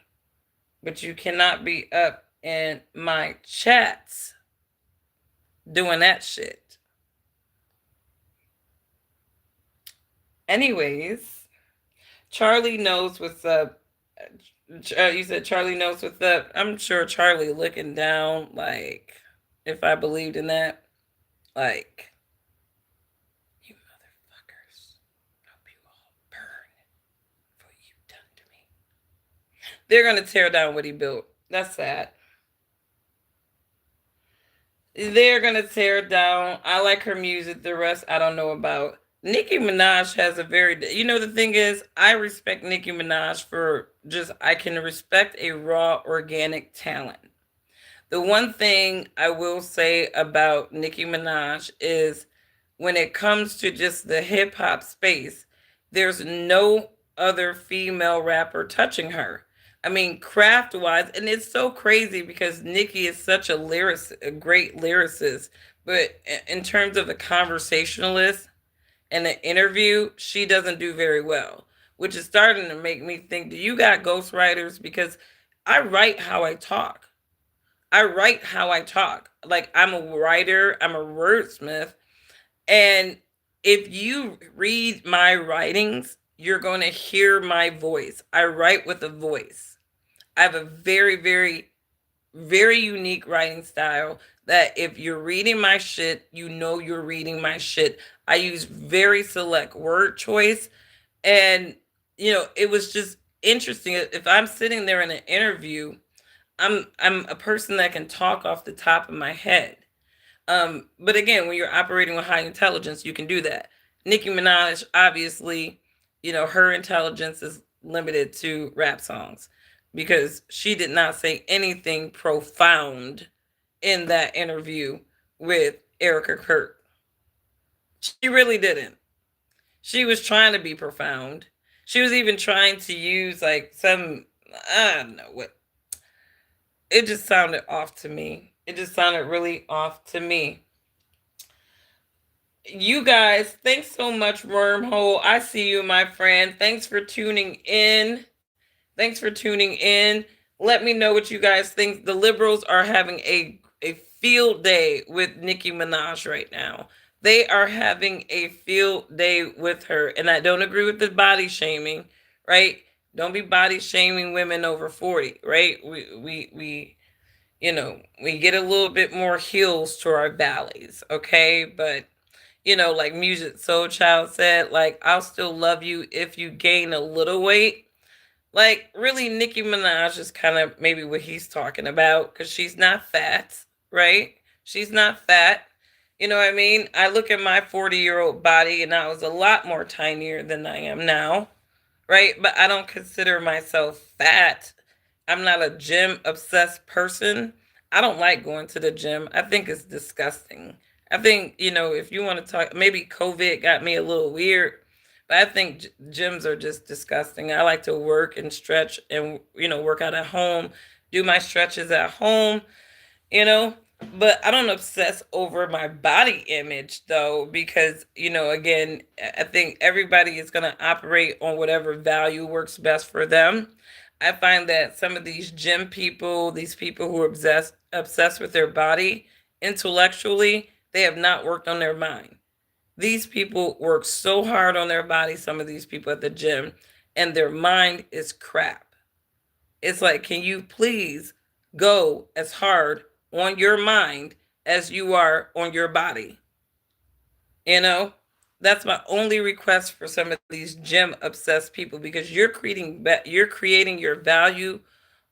A: But you cannot be up in my chats doing that shit. Anyways, Charlie knows what's up. You said Charlie knows what's up. I'm sure Charlie looking down, like, if I believed in that, like, you motherfuckers, hope you all burn for what you've done to me. They're gonna tear down what he built. That's sad. They're gonna tear down. I like her music. The rest I don't know about. Nicki Minaj has a very, the thing is, I respect Nicki Minaj for I can respect a raw, organic talent. The one thing I will say about Nicki Minaj is when it comes to just the hip hop space, there's no other female rapper touching her. I mean, craft wise, and it's so crazy because Nicki is such a great lyricist, but in terms of a conversationalist and an interview, she doesn't do very well, which is starting to make me think, do you got ghostwriters? Because I write how I talk. I write how I talk. Like, I'm a writer, I'm a wordsmith, and if you read my writings, you're going to hear my voice. I write with a voice. I have a very, very, very unique writing style that if you're reading my shit, you know you're reading my shit. I use very select word choice. And, it was just interesting. If I'm sitting there in an interview, I'm a person that can talk off the top of my head. But again, when you're operating with high intelligence, you can do that. Nicki Minaj, obviously, her intelligence is limited to rap songs because she did not say anything profound in that interview with Erika Kirk. She really didn't. She was trying to be profound. She was even trying to use like some, I don't know what, it just sounded off to me. It just sounded really off to me. You guys, thanks so much, Wormhole. I see you, my friend. Thanks for tuning in. Thanks for tuning in. Let me know what you guys think. The liberals are having a field day with Nicki Minaj right now. They are having a field day with her. And I don't agree with the body shaming, right? Don't be body shaming women over 40, right? We get a little bit more heels to our valleys, okay? But like Music Soul Child said, like, I'll still love you if you gain a little weight. Like, really, Nicki Minaj is kind of maybe what he's talking about because she's not fat, right? She's not fat. You know what I mean? I look at my 40-year-old body and I was a lot more tinier than I am now, right? But I don't consider myself fat. I'm not a gym obsessed person. I don't like going to the gym. I think it's disgusting. I think, if you want to talk, maybe COVID got me a little weird, but I think gyms are just disgusting. I like to work and stretch and, work out at home, do my stretches at home, you know, but I don't obsess over my body image though, because, again, I think everybody is going to operate on whatever value works best for them. I find that some of these gym people, these people who are obsessed with their body intellectually, they have not worked on their mind. These people work so hard on their body, some of these people at the gym, and their mind is crap. It's like, can you please go as hard on your mind as you are on your body? You know, that's my only request for some of these gym obsessed people because you're creating your value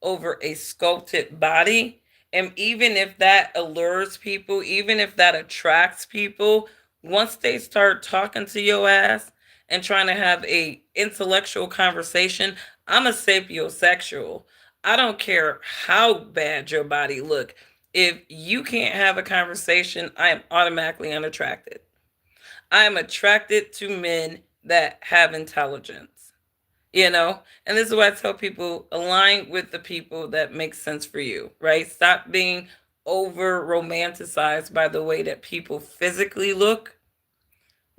A: over a sculpted body. And even if that allures people, even if that attracts people, once they start talking to your ass and trying to have a intellectual conversation, I'm a sapiosexual. I don't care how bad your body look. If you can't have a conversation, I am automatically unattracted. I am attracted to men that have intelligence, And this is why I tell people align with the people that make sense for you, right? Stop being over romanticized by the way that people physically look,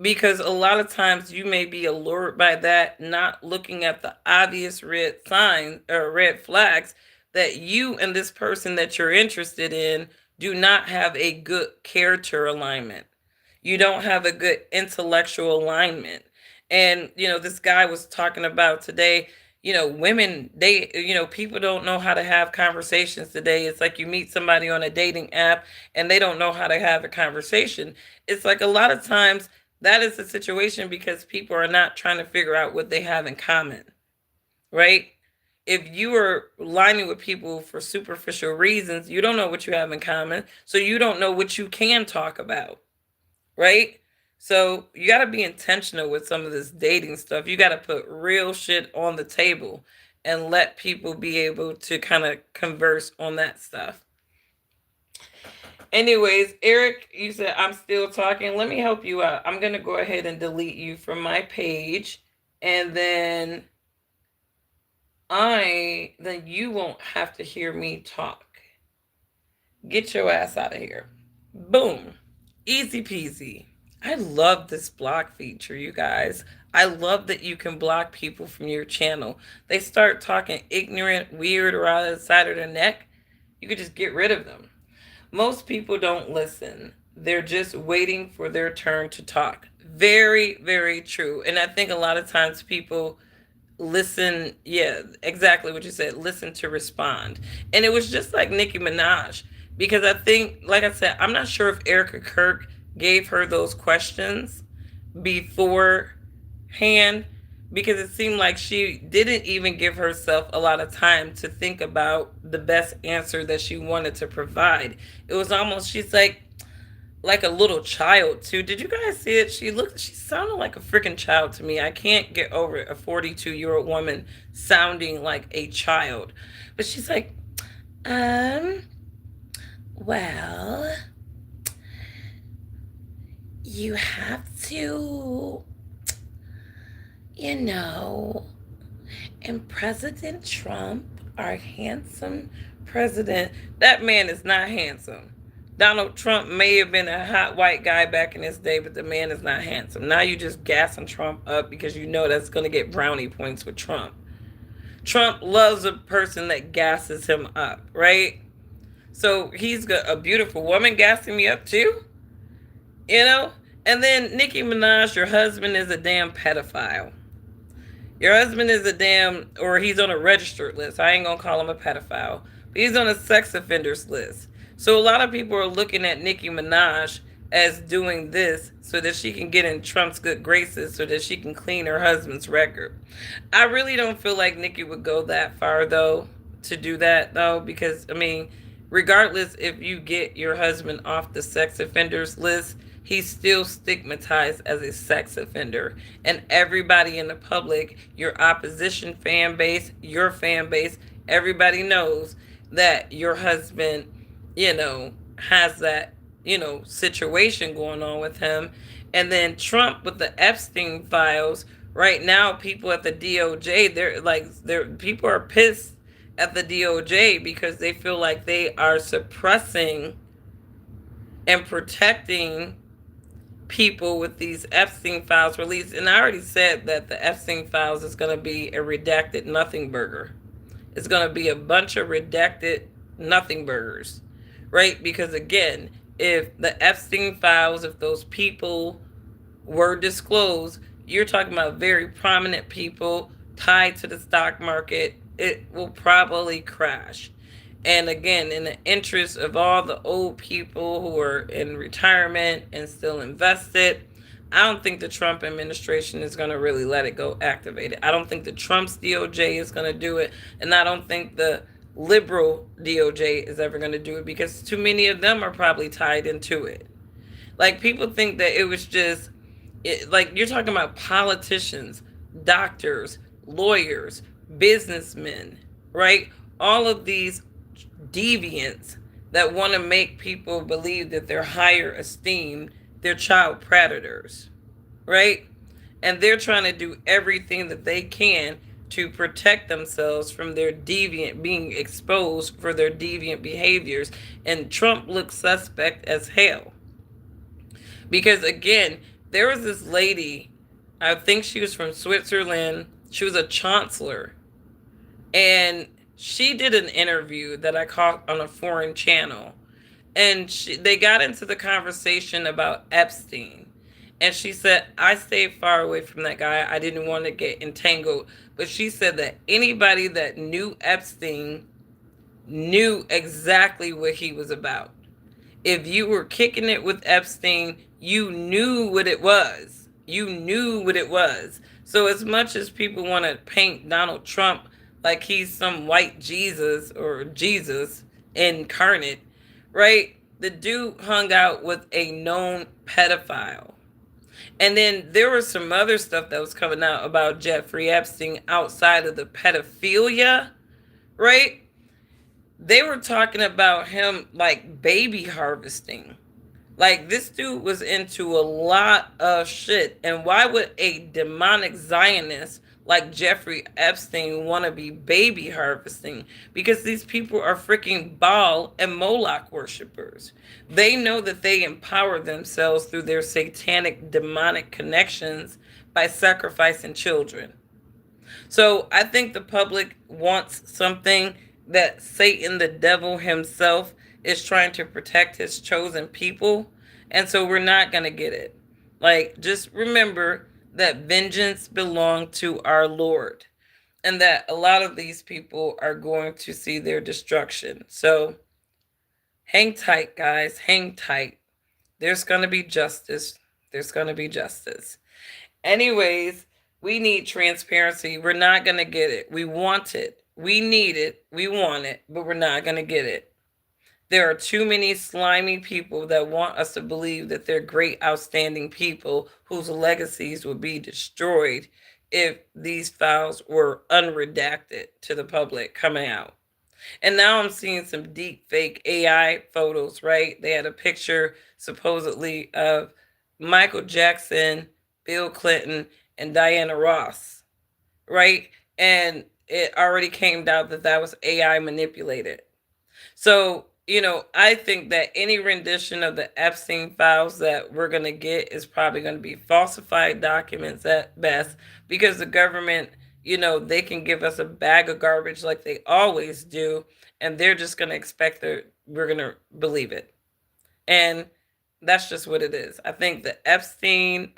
A: because a lot of times you may be allured by that, not looking at the obvious red signs or red flags that you and this person that you're interested in do not have a good character alignment. You don't have a good intellectual alignment. And, this guy was talking about today, women, people don't know how to have conversations today. It's like you meet somebody on a dating app and they don't know how to have a conversation. It's like a lot of times that is the situation because people are not trying to figure out what they have in common, right? If you are aligning with people for superficial reasons, you don't know what you have in common. So you don't know what you can talk about, right? So you got to be intentional with some of this dating stuff. You got to put real shit on the table and let people be able to kind of converse on that stuff. Anyways, Eric, you said I'm still talking. Let me help you out. I'm gonna go ahead and delete you from my page, and then you won't have to hear me talk. Get your ass out of here. Boom. Easy peasy. I love this block feature, you guys. I love that you can block people from your channel. They start talking ignorant, weird, or out of the side of their neck. You could just get rid of them. Most people don't listen. They're just waiting for their turn to talk. Very, very true. And I think a lot of times people listen, yeah, exactly what you said, listen to respond. And it was just like Nicki Minaj, because I think, like I said, I'm not sure if Erika Kirk gave her those questions beforehand, because it seemed like she didn't even give herself a lot of time to think about the best answer that she wanted to provide. It was almost, she's like a little child too. Did you guys see it? She sounded like a freaking child to me. I can't get over it, a 42-year-old woman sounding like a child. But she's like, um, well, you have to, you know, and President Trump, our handsome president, that man is not handsome. Donald Trump may have been a hot white guy back in his day, but the man is not handsome. Now you just gassing Trump up because you know that's going to get brownie points with Trump. Trump loves a person that gasses him up, right? So he's got a beautiful woman gassing me up too, you know? And then Nicki Minaj, your husband is a damn pedophile. Your husband is a damn, or he's on a registered list. I ain't gonna call him a pedophile, but he's on a sex offenders list. So a lot of people are looking at Nicki Minaj as doing this so that she can get in Trump's good graces, so that she can clean her husband's record. I really don't feel like Nicki would go that far though, to do that though, because I mean, regardless if you get your husband off the sex offenders list, he's still stigmatized as a sex offender. And everybody in the public, your opposition fan base, your fan base, everybody knows that your husband, has that, situation going on with him. And then Trump with the Epstein files, right now people at the DOJ, they're people are pissed at the DOJ because they feel like they are suppressing and protecting people with these Epstein files released. And I already said that the Epstein files is going to be a redacted nothing burger. It's going to be a bunch of redacted nothing burgers, right? Because again, if the Epstein files, if those people were disclosed, you're talking about very prominent people tied to the stock market. It will probably crash. And again, in the interest of all the old people who are in retirement and still invested, I don't think the Trump administration is going to really let it go activated. I don't think the Trump's DOJ is going to do it. And I don't think the liberal DOJ is ever going to do it, because too many of them are probably tied into it. Like, people think that it was just, like, you're talking about politicians, doctors, lawyers, businessmen, right? All of these deviants that want to make people believe that they're higher esteemed, they're child predators, right? And they're trying to do everything that they can to protect themselves from their deviant, being exposed for their deviant behaviors. And Trump looks suspect as hell. Because again, there was this lady, I think she was from Switzerland, she was a chancellor, and she did an interview that I caught on a foreign channel. And they got into the conversation about Epstein. And she said, I stayed far away from that guy. I didn't want to get entangled. But she said that anybody that knew Epstein knew exactly what he was about. If you were kicking it with Epstein, you knew what it was. You knew what it was. So as much as people want to paint Donald Trump like he's some white Jesus or Jesus incarnate, right? The dude hung out with a known pedophile. And then there was some other stuff that was coming out about Jeffrey Epstein outside of the pedophilia, right? they were talking about him like baby harvesting. Like this dude was into a lot of shit. And why would a demonic Zionist like Jeffrey Epstein want to be baby harvesting? Because these people are freaking Baal and Moloch worshippers. They know that they empower themselves through their satanic demonic connections by sacrificing children. So I think the public wants something that Satan, the devil himself, is trying to protect his chosen people. And so we're not going to get it. Like, just remember that vengeance belongs to our Lord and that a lot of these people are going to see their destruction. So hang tight, guys. Hang tight. There's going to be justice. There's going to be justice. Anyways, we need transparency. We're not going to get it. We want it. We need it. We want it, but we're not going to get it. There are too many slimy people that want us to believe that they're great, outstanding people whose legacies would be destroyed if these files were unredacted to the public coming out. And now I'm seeing some deep fake AI photos, right? They had a picture supposedly of Michael Jackson, Bill Clinton, and Diana Ross, right? And it already came out that that was AI manipulated. So, I think that any rendition of the Epstein files that we're going to get is probably going to be falsified documents at best because the government, they can give us a bag of garbage like they always do, and they're just going to expect that we're going to believe it. And that's just what it is. I think the Epstein,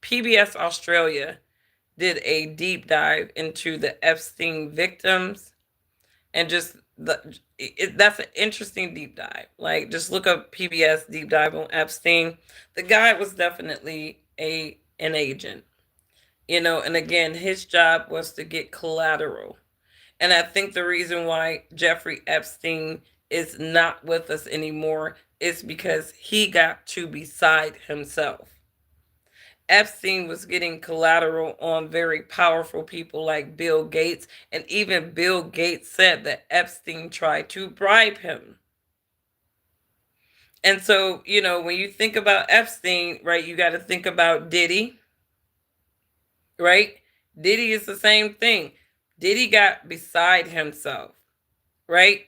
A: PBS Australia did a deep dive into the Epstein victims and just that's an interesting deep dive. Like, just look up PBS deep dive on Epstein. The guy was definitely an agent, and again, his job was to get collateral. And I think the reason why Jeffrey Epstein is not with us anymore is because he got too beside himself. Epstein was getting collateral on very powerful people like Bill Gates, and even Bill Gates said that Epstein tried to bribe him. And so, when you think about Epstein, right, you got to think about Diddy, right? Diddy is the same thing. Diddy got beside himself, right?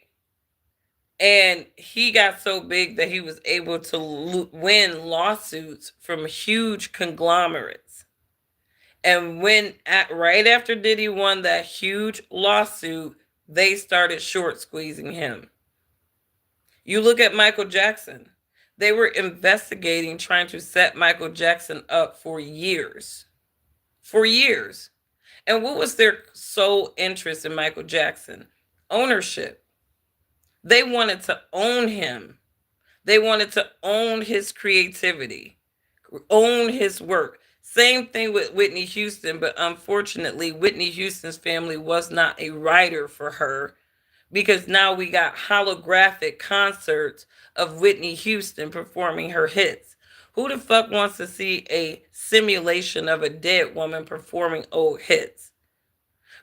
A: And he got so big that he was able to win lawsuits from huge conglomerates. And right after Diddy won that huge lawsuit, they started short squeezing him. You look at Michael Jackson. They were investigating, trying to set Michael Jackson up for years. For years. And what was their sole interest in Michael Jackson? Ownership. They wanted to own him. They wanted to own his creativity, own his work. Same thing with Whitney Houston, but unfortunately, Whitney Houston's family was not a writer for her because now we got holographic concerts of Whitney Houston performing her hits. Who the fuck wants to see a simulation of a dead woman performing old hits?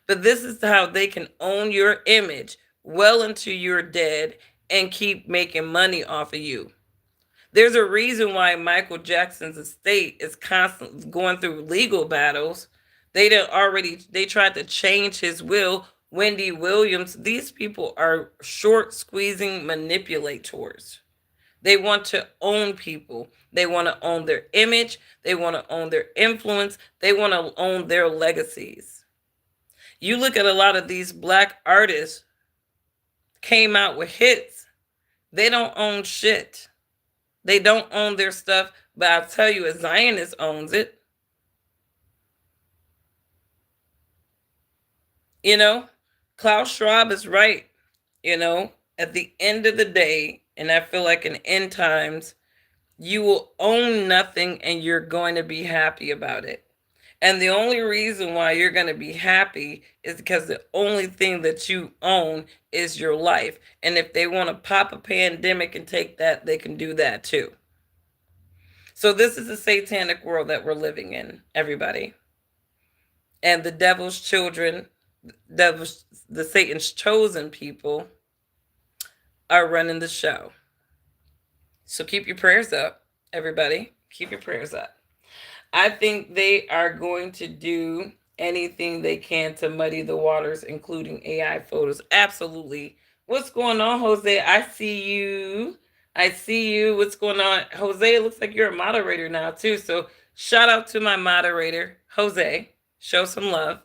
A: But this is how they can own your image well into your dead and keep making money off of you. There's a reason why Michael Jackson's estate is constantly going through legal battles. They tried to change his will. Wendy Williams, these people are short squeezing manipulators. They want to own people. They want to own their image. They want to own their influence. They want to own their legacies. You look at a lot of these black artists came out with hits. They don't own shit. They don't own their stuff, but I'll tell you, a Zionist owns it. Klaus Schwab is right. At the end of the day, and I feel like in end times, you will own nothing and you're going to be happy about it. And the only reason why you're going to be happy is because the only thing that you own is your life. And if they want to pop a pandemic and take that, they can do that too. So this is the satanic world that we're living in, everybody. And the devil's children, the Satan's chosen people, are running the show. So keep your prayers up, everybody. Keep your prayers up. I think they are going to do anything they can to muddy the waters, including AI photos. Absolutely. What's going on, Jose? I see you. I see you. What's going on? Jose, it looks like you're a moderator now, too. So shout out to my moderator, Jose. Show some love.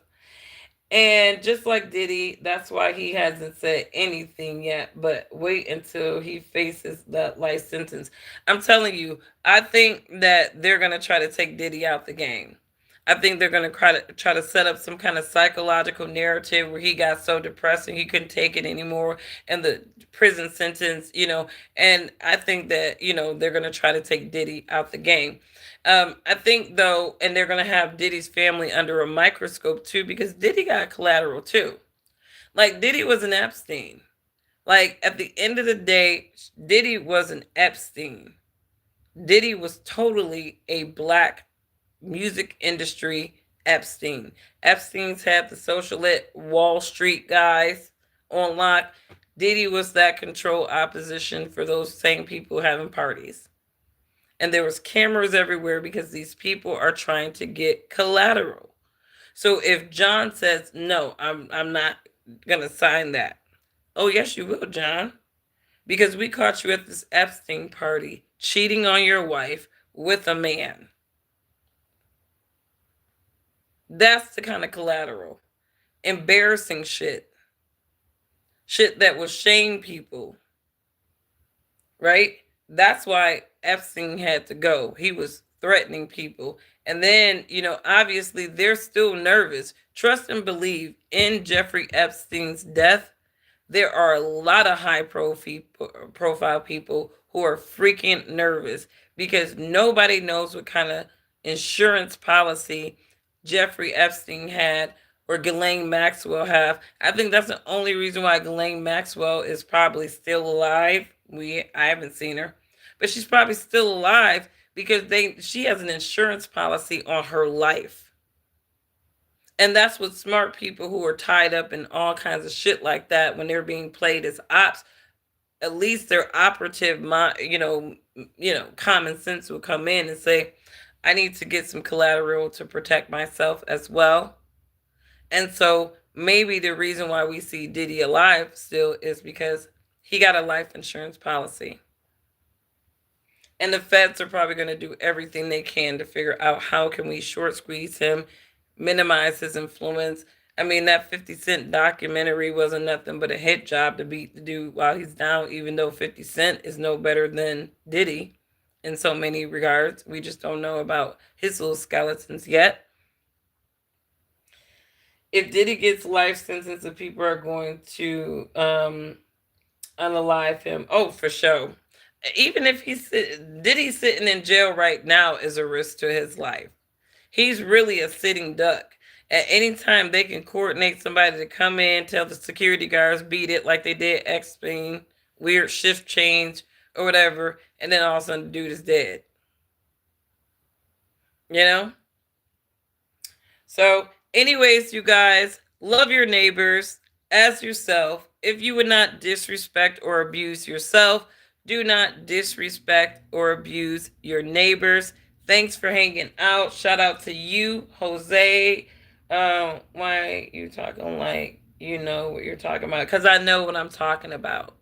A: And just like Diddy, that's why he hasn't said anything yet, but wait until he faces that life sentence. I'm telling you, I think that they're going to try to take Diddy out the game. I think they're going to try to set up some kind of psychological narrative where he got so depressed and he couldn't take it anymore, and the prison sentence, and I think that, they're going to try to take Diddy out the game. I think though, and they're gonna have Diddy's family under a microscope too, because Diddy got collateral too. Like Diddy was an Epstein. Like at the end of the day, Diddy was an Epstein. Diddy was totally a black music industry Epstein. Epstein's had the socialite Wall Street guys on lock. Diddy was that control opposition for those same people having parties, and there was cameras everywhere because these people are trying to get collateral. So if John says no, I'm not gonna sign that. Oh yes, you will, John, because we caught you at this Epstein party cheating on your wife with a man. That's the kind of collateral. Embarrassing shit. Shit that will shame people. Right? That's why Epstein had to go. He was threatening people. And then, obviously they're still nervous. Trust and believe in Jeffrey Epstein's death, there are a lot of high profile people who are freaking nervous because nobody knows what kind of insurance policy Jeffrey Epstein had or Ghislaine Maxwell have. I think that's the only reason why Ghislaine Maxwell is probably still alive. I haven't seen her, but she's probably still alive because she has an insurance policy on her life. And that's what smart people who are tied up in all kinds of shit like that, when they're being played as ops, at least their operative common sense will come in and say, I need to get some collateral to protect myself as well. And so maybe the reason why we see Diddy alive still is because he got a life insurance policy. And the feds are probably going to do everything they can to figure out how can we short squeeze him, minimize his influence. I mean, that 50 Cent documentary wasn't nothing but a hit job to beat the dude while he's down, even though 50 Cent is no better than Diddy in so many regards. We just don't know about his little skeletons yet. If Diddy gets life sentence, the people are going to unalive him. Oh, for sure. Even if Diddy sitting in jail right now is a risk to his life. He's really a sitting duck. At any time, they can coordinate somebody to come in, tell the security guards beat it like they did Epstein, weird shift change or whatever, and then all of a sudden the dude is dead. You know? So, anyways, you guys, love your neighbors as yourself. If you would not disrespect or abuse yourself, do not disrespect or abuse your neighbors. Thanks for hanging out. Shout out to you, Jose. Why you talking like you know what you're talking about? Because I know what I'm talking about.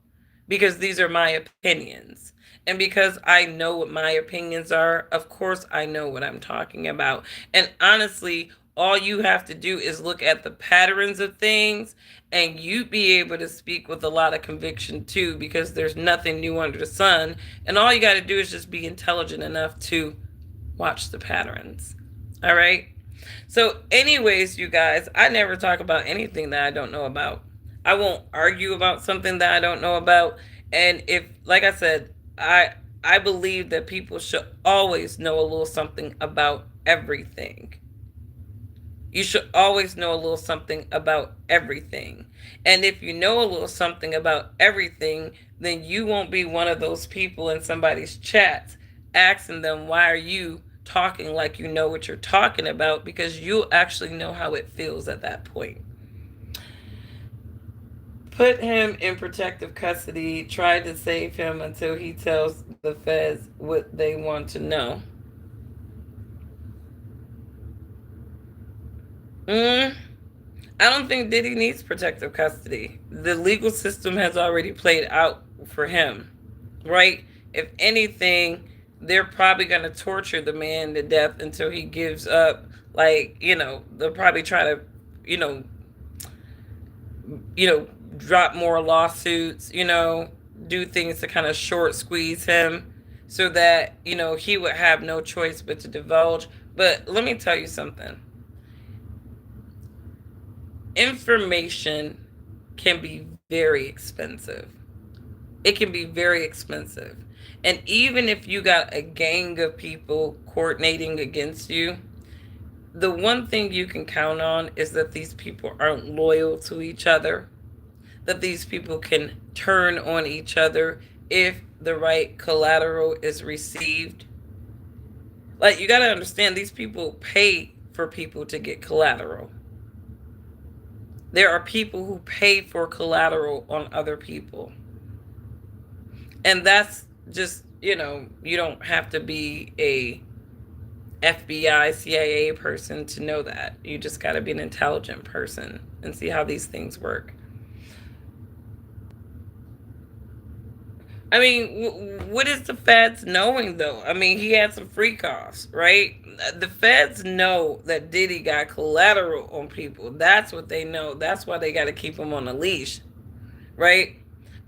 A: Because these are my opinions. And because I know what my opinions are, of course I know what I'm talking about. And honestly, all you have to do is look at the patterns of things and you'd be able to speak with a lot of conviction too, because there's nothing new under the sun. And all you got to do is just be intelligent enough to watch the patterns. All right. So anyways, you guys, I never talk about anything that I don't know about. I won't argue about something that I don't know about. And if, like I said, I believe that people should always know a little something about everything. You should always know a little something about everything. And if you know a little something about everything, then you won't be one of those people in somebody's chats asking them, why are you talking like you know what you're talking about? Because you'll actually know how it feels at that point. Put him in protective custody, tried to save him until he tells the feds what they want to know. Mm, I don't think Diddy needs protective custody. The legal system has already played out for him, right? If anything, they're probably going to torture the man to death until he gives up. Like, they'll probably try to, you know, you know, drop more lawsuits, do things to kind of short squeeze him so that, he would have no choice but to divulge. But let me tell you something. Information can be very expensive. It can be very expensive. And even if you got a gang of people coordinating against you, the one thing you can count on is that these people aren't loyal to each other, that these people can turn on each other if the right collateral is received. Like, you got to understand, these people pay for people to get collateral. There are people who pay for collateral on other people. And that's just, you don't have to be a FBI, CIA person to know that. You just got to be an intelligent person and see how these things work. I mean, what is the feds knowing though? I mean, he had some freak offs, right? The feds know that Diddy got collateral on people. That's what they know. That's why they got to keep him on a leash, right?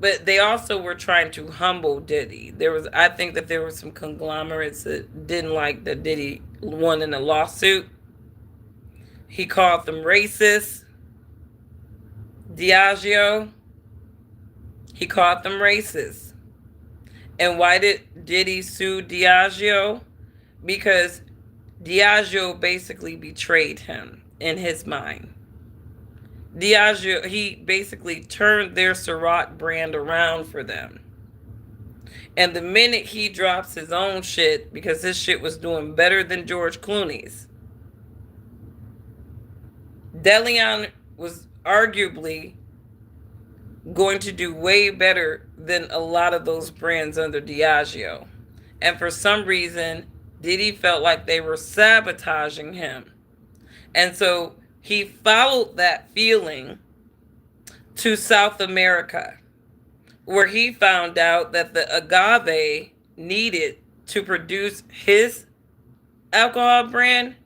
A: But they also were trying to humble Diddy. I think that there were some conglomerates that didn't like that Diddy won in a lawsuit. He called them racist. Diageo, he called them racist. And why did Diddy sue Diageo? Because Diageo basically betrayed him in his mind. Diageo, he basically turned their Ciroc brand around for them. And the minute he drops his own shit, because his shit was doing better than George Clooney's, Deleon was arguably going to do way better than a lot of those brands under Diageo. And for some reason, Diddy felt like they were sabotaging him. And so he followed that feeling to South America, where he found out that the agave needed to produce his alcohol brand,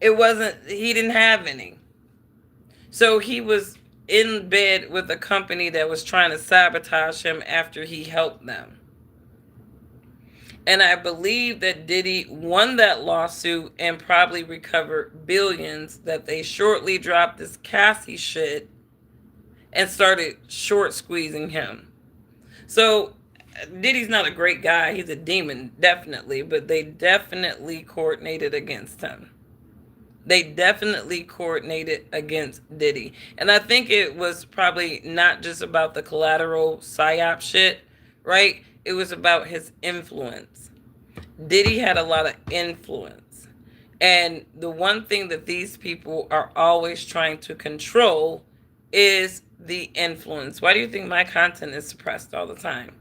A: he didn't have any. So he was in bed with a company that was trying to sabotage him after he helped them. And I believe that Diddy won that lawsuit and probably recovered billions, that they shortly dropped this Cassie shit and started short squeezing him. So Diddy's not a great guy. He's a demon, definitely. But they definitely coordinated against him. They definitely coordinated against Diddy. And I think it was probably not just about the collateral psyop shit, right? It was about his influence. Diddy had a lot of influence. And the one thing that these people are always trying to control is the influence. Why do you think my content is suppressed all the time?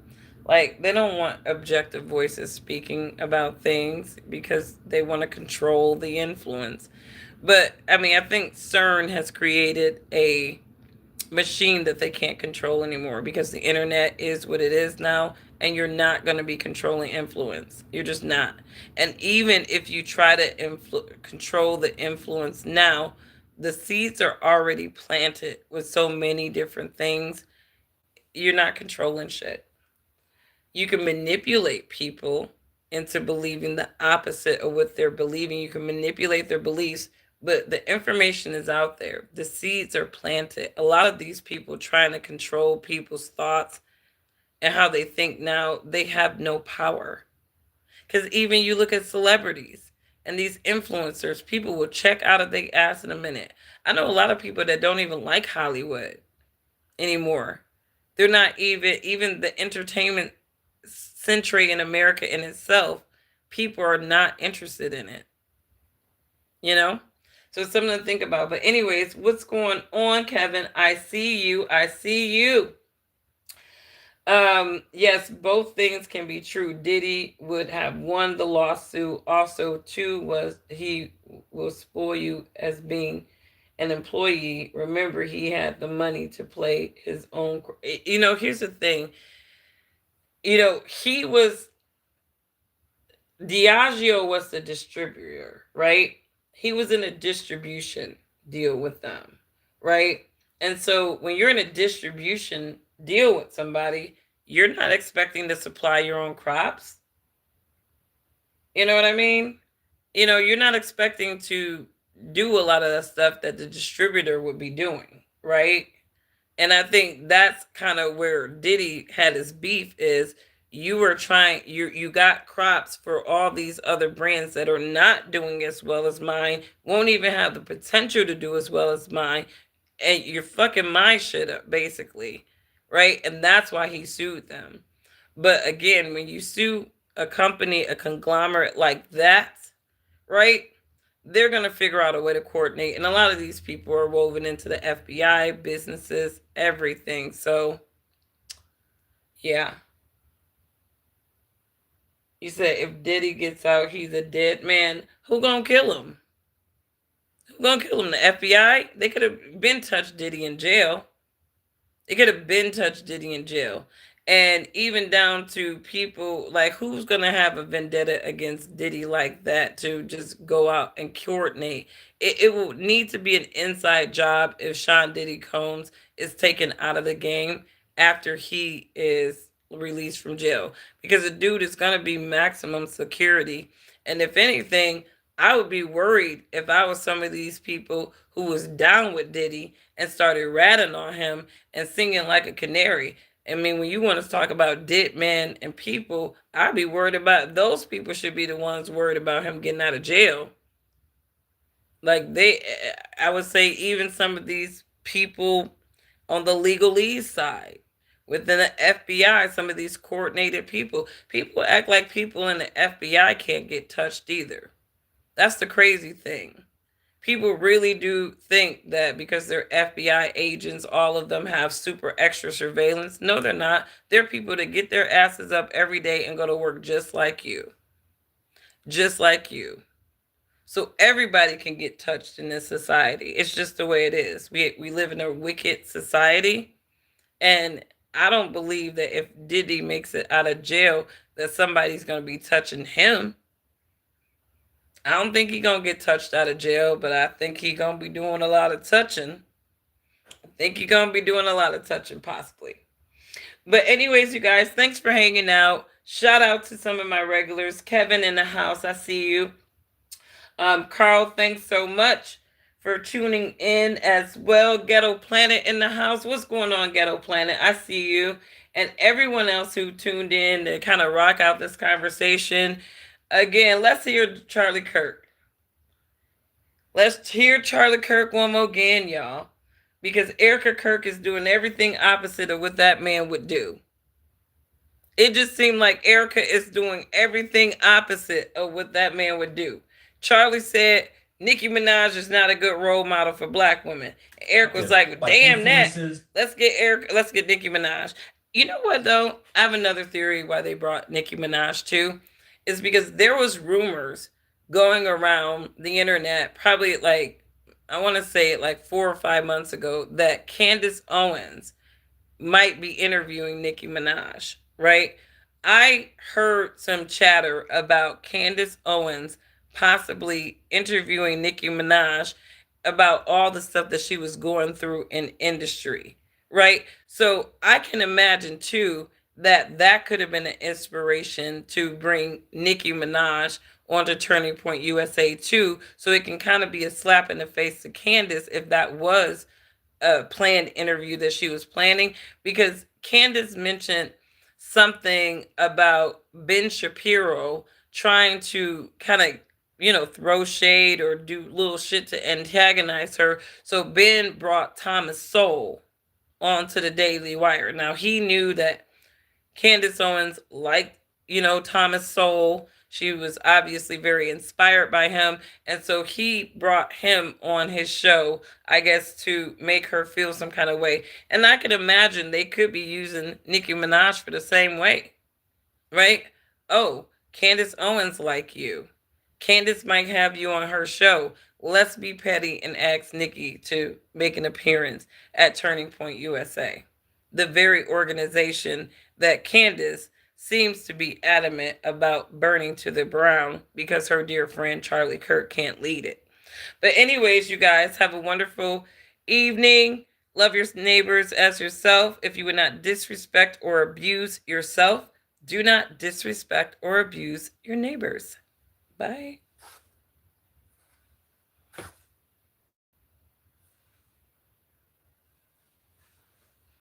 A: Like, they don't want objective voices speaking about things because they want to control the influence. But, I mean, I think CERN has created a machine that they can't control anymore because the internet is what it is now, and you're not going to be controlling influence. You're just not. And even if you try to control the influence now, the seeds are already planted with so many different things. You're not controlling shit. You can manipulate people into believing the opposite of what they're believing. You can manipulate their beliefs, but the information is out there. The seeds are planted. A lot of these people trying to control people's thoughts and how they think now, they have no power. Because even you look at celebrities and these influencers, people will check out of their ass in a minute. I know a lot of people that don't even like Hollywood anymore. They're not even the entertainment century in America in itself. People are not interested in it. You know? So it's something to think about. But anyways, what's going on, Kevin? I see you. I see you. Yes, both things can be true. Diddy would have won the lawsuit. Also, two was he will spoil you as being an employee. Remember, he had the money to play his own. Here's the thing. He was Diageo was the distributor, right? He was in a distribution deal with them, right? And so when you're in a distribution deal with somebody, you're not expecting to supply your own crops. You know what I mean? You're not expecting to do a lot of the stuff that the distributor would be doing, right? And I think that's kind of where Diddy had his beef is you got crops for all these other brands that are not doing as well as mine, won't even have the potential to do as well as mine, and you're fucking my shit up basically, right? And that's why he sued them. But again, when you sue a company, a conglomerate like that, right? They're going to figure out a way to coordinate. And a lot of these people are woven into the FBI, businesses, everything. So, yeah. You said if Diddy gets out, he's a dead man. Who going to kill him? Who going to kill him? The FBI? They could have been touched Diddy in jail. It could have been touched Diddy in jail. And even down to people like who's gonna have a vendetta against Diddy like that to just go out and coordinate. It will need to be an inside job if Sean Diddy Combs is taken out of the game after he is released from jail. Because the dude is gonna be maximum security. And if anything, I would be worried if I was some of these people who was down with Diddy and started ratting on him and singing like a canary. I mean, when you want to talk about dead men and people, I'd be worried about those people should be the ones worried about him getting out of jail. Like I would say even some of these people on the legalese side within the FBI, some of these coordinated people act like people in the FBI can't get touched either. That's the crazy thing. People really do think that because they're FBI agents, all of them have super extra surveillance. No, they're not. They're people that get their asses up every day and go to work just like you. Just like you. So everybody can get touched in this society. It's just the way it is. We live in a wicked society. And I don't believe that if Diddy makes it out of jail, that somebody's going to be touching him. I don't think he's gonna get touched out of jail, but I think he's gonna be doing a lot of touching. I think he's gonna be doing a lot of touching, possibly. But anyways, you guys, thanks for hanging out. Shout out to some of my regulars. Kevin in the house, I see you. Carl, thanks so much for tuning in as well. Ghetto Planet in the house. What's going on, Ghetto Planet? I see you. And everyone else who tuned in to kind of rock out this conversation. Again, let's hear Charlie Kirk. Let's hear Charlie Kirk one more again, y'all. Because Erika Kirk is doing everything opposite of what that man would do. It just seemed like Erika is doing everything opposite of what that man would do. Charlie said Nicki Minaj is not a good role model for black women. Eric was like, damn that. Let's get Eric, let's get Nicki Minaj. You know what though? I have another theory why they brought Nicki Minaj too. Is because there was rumors going around the internet, probably like, I want to say like 4 or 5 months ago, that Candace Owens might be interviewing Nicki Minaj, right? I heard some chatter about Candace Owens possibly interviewing Nicki Minaj about all the stuff that she was going through in industry, right? So I can imagine too that could have been an inspiration to bring Nicki Minaj onto Turning Point USA too, so it can kind of be a slap in the face to Candace if that was a planned interview that she was planning, because Candace mentioned something about Ben Shapiro trying to kind of throw shade or do little shit to antagonize her. So Ben brought Thomas Sowell onto the Daily Wire. Now he knew that Candace Owens liked, Thomas Sowell. She was obviously very inspired by him. And so he brought him on his show, I guess, to make her feel some kind of way. And I can imagine they could be using Nicki Minaj for the same way, right? Oh, Candace Owens like you. Candace might have you on her show. Let's be petty and ask Nicki to make an appearance at Turning Point USA, the very organization that Candace seems to be adamant about burning to the ground because her dear friend Charlie Kirk can't lead it. But, anyways, you guys have a wonderful evening. Love your neighbors as yourself. If you would not disrespect or abuse yourself, do not disrespect or abuse your neighbors. Bye.